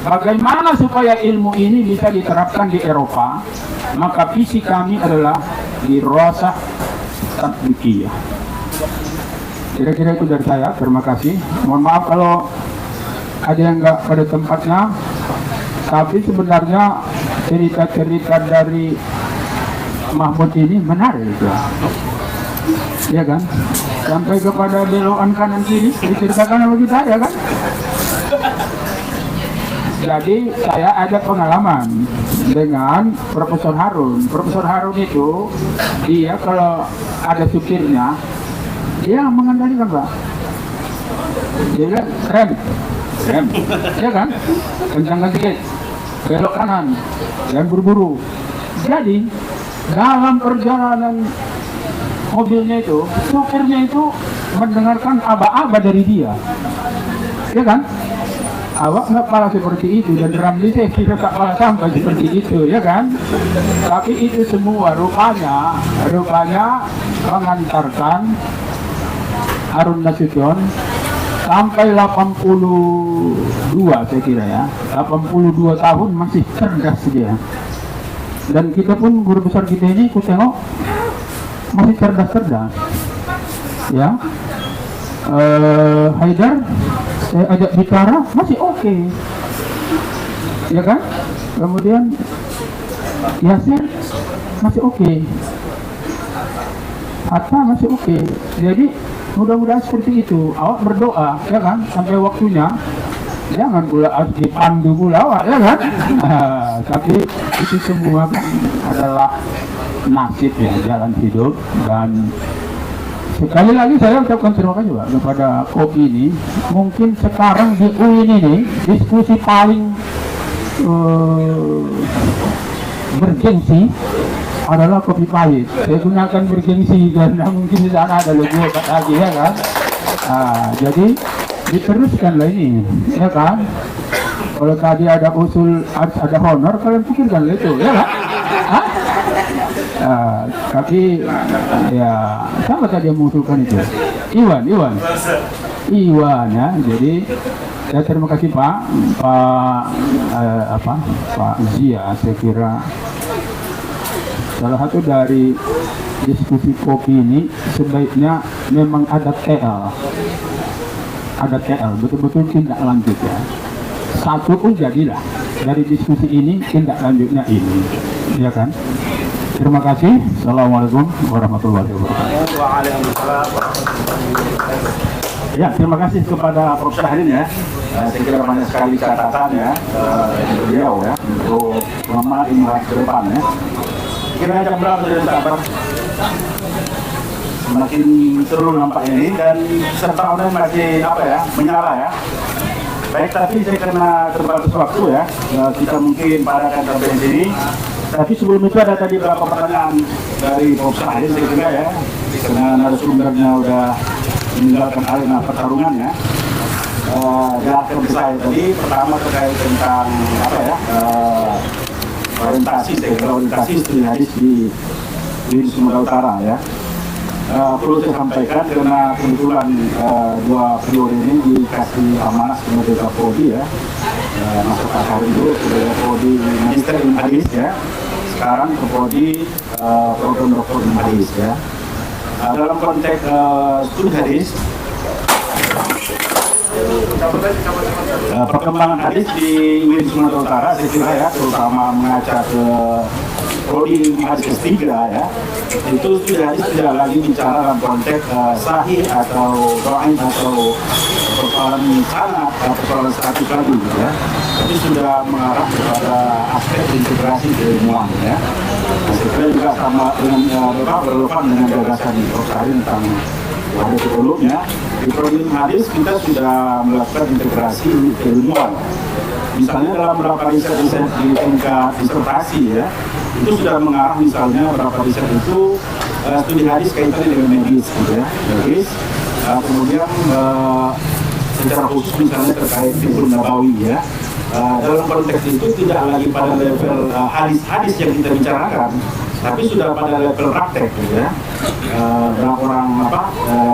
bagaimana supaya ilmu ini bisa diterapkan di Eropa, maka visi kami adalah Dirosah Tatbikiyah. Kira-kira itu dari saya, terima kasih. Mohon maaf kalau ada yang nggak pada tempatnya, tapi sebenarnya cerita-cerita dari Mahmud ini menarik ya. Ya kan, sampai kepada belokan kanan kiri diceritakan sama kita, ya kan. Jadi saya ada pengalaman dengan Profesor Harun. Profesor Harun itu dia kalau ada supirnya dia mengendalikan Pak. Dia bilang rem, ya kan, kencangkan sedikit, belok kanan, jangan buru-buru. Jadi dalam perjalanan mobilnya itu, supirnya itu mendengarkan aba-aba dari dia, ya kan? Awak nggak pala seperti itu, dan Ramli saya kira tak pala sampai seperti itu, ya kan? Tapi itu semua rupanya mengantarkan Harun Nasution sampai 82 saya kira ya, 82 tahun masih cerdas dia. Dan kita pun guru besar kita ini, aku tengok masih cerdas, ya. Haidar saya ajak bicara masih oke, ya kan. Kemudian Yasir masih oke, Hatta masih oke. Jadi mudah-mudahan seperti itu. Awak berdoa, ya kan, sampai waktunya. Jangan pula harus dipandu pula awak, ya kan. Tapi itu semua kan adalah nasib ya, jalan hidup. Dan Sekali lagi saya ucapkan terima kasih Pak kepada kopi ini. Mungkin sekarang di UIN ini diskusi paling bergengsi adalah kopi pahit. Saya gunakan bergengsi karena mungkin di sana ada lebih hebat lagi ya kan. Jadi diteruskanlah ini ya kan. Kalau tadi ada usul harus ada honor, kalian pikirkanlah itu ya kan. Tapi ya siapa tadi yang mengusulkan itu? Iwan ya. Jadi ya terima kasih Pak Zia. Saya kira salah satu dari diskusi kopi ini sebaiknya memang ada TL, betul-betul tindak lanjut ya. Satu pun jadilah dari diskusi ini tindak lanjutnya ini, ya kan? Terima kasih. Assalamualaikum warahmatullahi wabarakatuh. Ya, terima kasih kepada Prof. Syahrin ya. Saya kira banyak sekali catatan ya beliau ya untuk lama imlek ke depan ya. Kira jam berapa dari sabar? Semakin seru nampak ini dan serta online masih menyala ya. Baik, tapi saya karena terbatas waktu ya, kita mungkin padakan sampai di sini. Tapi sebelum itu ada tadi beberapa pertanyaan dari Prof. Syahrin saya kira ya, karena narasumbernya udah meninggalkan arena pertarungan ya. Jelaskan ke saya tadi, pertama terkait tentang orientasi studi hadis di Sumatera Utara ya. Perlu saya sampaikan karena kebetulan dua periode ini dikasih amanah sebagai Prodi ya. Masuk akar itu sebagai Prodi Magister Ilmu Hadis ya. Sekarang ke Prodi program Doktor Ilmu Hadis ya. Dalam konteks studi hadis, perkembangan hadis di UIN Sumatera Utara saya kira ya, terutama mengaca ke Prodi Hadis S3 ya, itu sudah lagi bicara dalam konteks sahih atau dhaif atau persoalan sanad atau persoalan status lagi gitu ya, tapi sudah mengarah kepada aspek integrasi keilmuan ya. Saya kira juga sama dengan berrelevan dengan gagasan Prof. Syahrin tentang hadis sebelumnya. Di Prodi Hadis kita sudah melakukan integrasi keilmuan. Misalnya dalam beberapa riset di tingkat disertasi ya, itu sudah mengarah misalnya beberapa riset itu studi hadis kaitannya dengan medis gitu ya, kemudian secara khusus misalnya terkait fiqh nabawi ya. Dalam konteks itu tidak lagi pada level hadis-hadis yang kita bicarakan, tapi sudah pada level praktek gitu ya. Orang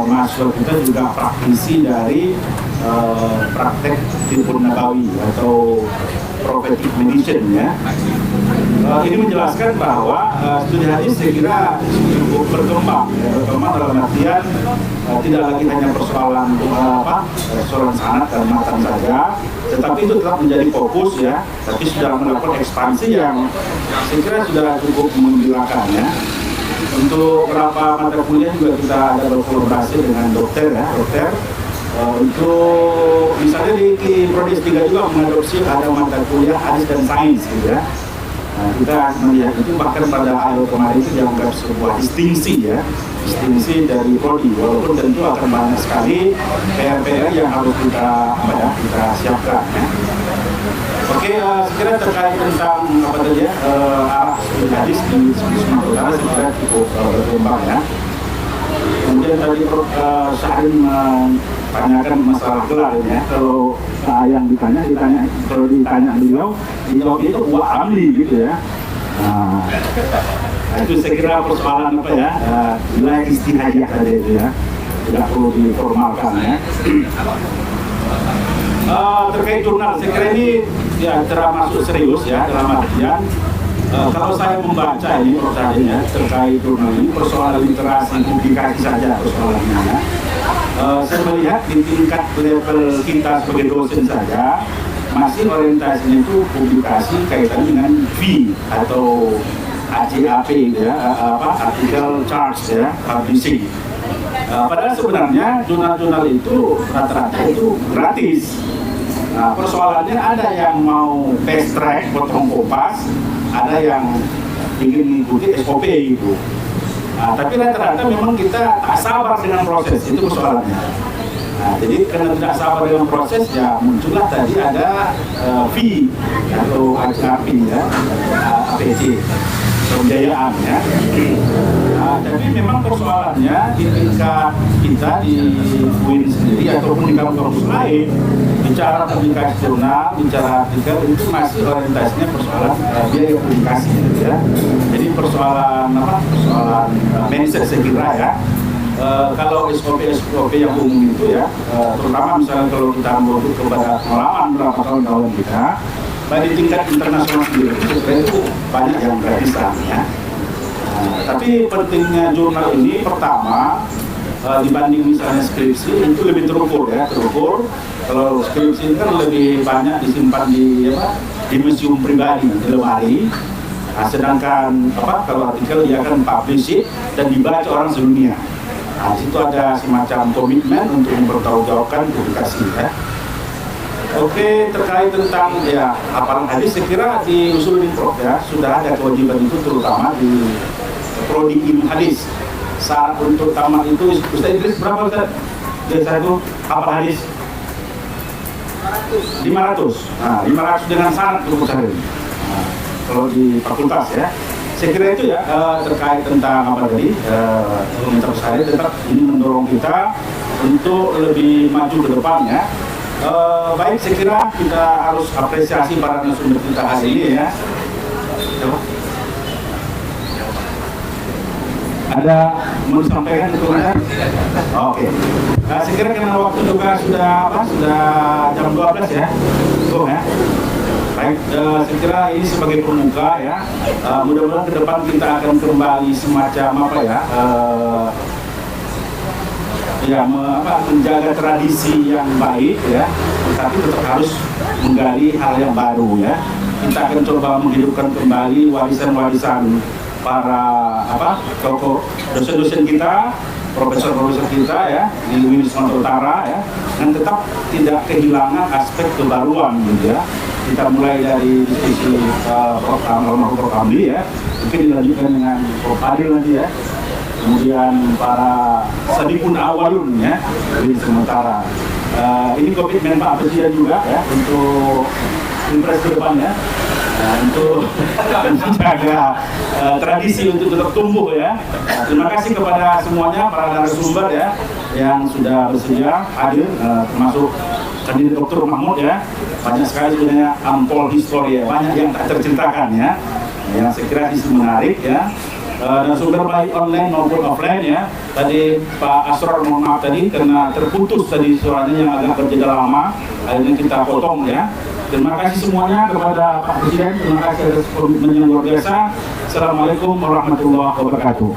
mahasiswa kita juga praktisi dari praktek fiqh nabawi atau prophetic medicine ya. Ini menjelaskan bahwa studi hadis saya kira cukup berkembang dalam artian tidak lagi hanya persoalan sanad dan matan saja, tetapi itu tetap menjadi fokus ya, tapi sudah melakukan ekspansi yang saya kira sudah cukup menggembirakan ya. Untuk beberapa mata kuliah juga kita ada berkolaborasi dengan dokter. Untuk misalnya di Prodi S3 juga mengadopsi ada mata kuliah hadis dan sains gitu ya. Kita melihat itu bahkan pada akhir kemarin itu dianggap sebuah distingsi dari Prodi, walaupun tentu akan banyak sekali PR yang harus kita siapkan ya. Oke, sekiranya terkait tentang arah studi hadis di Sumatera Utara saya kira cukup berkembang ya. Kemudian tadi Prof. Syahrin tanyakan masalah gelar ya. Kalau yang kalau ditanya beliau, dijawab itu wah amli gitu ya. Itu saya kira persoalan wilayah istihadiyah tadi itu ya, tidak perlu diformalkan ya. Terkait jurnal, saya kira ini ya termasuk serius ya dalam artian kalau saya membaca ini persoalannya terkait jurnal ini persoalan literasi publikasi saja persoalannya ya. Saya melihat di tingkat level kita sebagai dosen saja masih orientasinya itu publikasi kaitan dengan V atau ACAP ya, artikel charge ya, publishing. Padahal sebenarnya jurnal-jurnal itu rata-rata itu gratis. Persoalannya ada yang mau fast track, potong kopas, ada yang ingin mengikuti SOP gitu. Nah, tapi rata-rata memang kita tak sabar dengan proses, itu persoalannya. Nah, jadi karena tidak sabar dengan proses, ya muncullah tadi ada fee atau APC ya, APC pembiayaan ya. Nah, tapi memang persoalannya di tingkat kita di UIN sendiri ataupun di kampus lain, bicara publikasi jurnal, bicara artikel itu masih orientasinya persoalan biaya publikasi ya. Jadi persoalan apa? Persoalan mindset saya kira ya. Kalau SOP yang umum itu ya, terutama misalnya kalau kita merujuk kepada pengalaman berapa tahun kita, baik di tingkat internasional sendiri itu banyak yang gratisan ya. Tapi pentingnya jurnal ini pertama dibanding misalnya skripsi itu lebih terukur ya, terukur. Kalau skripsi kan lebih banyak disimpan di museum pribadi di lemari. Nah, sedangkan kalau artikel dia akan publish dan dibaca orang sedunia. Nah, situ ada semacam komitmen untuk mempertanggungjawabkan publikasi ya. Oke, terkait tentang ya hafalan hadis, saya kira di Usuluddin Prof ya sudah ada kewajiban itu terutama di prodi ilmu hadis. Saat untuk tamat itu Ustaz Idris berapa Ustaz? Biasa itu hafal hadis 500. Nah, 500 dengan syarat untuk Ustaz. Nah, kalau di fakultas ya. Saya kira itu ya terkait tentang apa tadi komentar saya, tetap ini mendorong kita untuk lebih maju ke depan ya. Baik, saya kira kita harus apresiasi para narasumber kita hari ini ya. Ada mau disampaikan untuk Anda? Oke. Saya kira karena waktu juga sudah jam 12 ya. Ya. Baik, saya kira ini sebagai pembuka ya. Mudah-mudahan ke depan kita akan kembali semacam menjaga tradisi yang baik ya, tapi tetap harus menggali hal yang baru ya. Kita akan coba menghidupkan kembali warisan-warisan para tokoh dosen-dosen kita, profesor-profesor kita ya di UIN Sumatera Utara ya, dan tetap tidak kehilangan aspek kebaruan gitu ya. Kita mulai dari diskusi Prof. Ramli ya, mungkin dilanjutkan dengan Prof. Adil nanti ya, kemudian para Sadikun Awalun ya di sementara. Ini komitmen Pak Presiden juga ya untuk impres ke depan ya, untuk menjaga tradisi untuk tetap tumbuh ya. Terima kasih kepada semuanya para narasumber ya yang sudah bersedia hadir, termasuk tadi Dr. Mahmud ya. Banyak sekali sebenarnya ampol histori ya, banyak yang tak terceritakan ya. Yang saya kira itu menarik ya. Dan sumber baik online maupun offline ya. Tadi Pak Asror mohon maaf tadi karena terputus tadi suaranya yang agak berjeda lama, akhirnya kita potong ya. Terima kasih semuanya kepada Pak Presiden, terima kasih atas komitmen yang luar biasa. Assalamualaikum warahmatullahi wabarakatuh.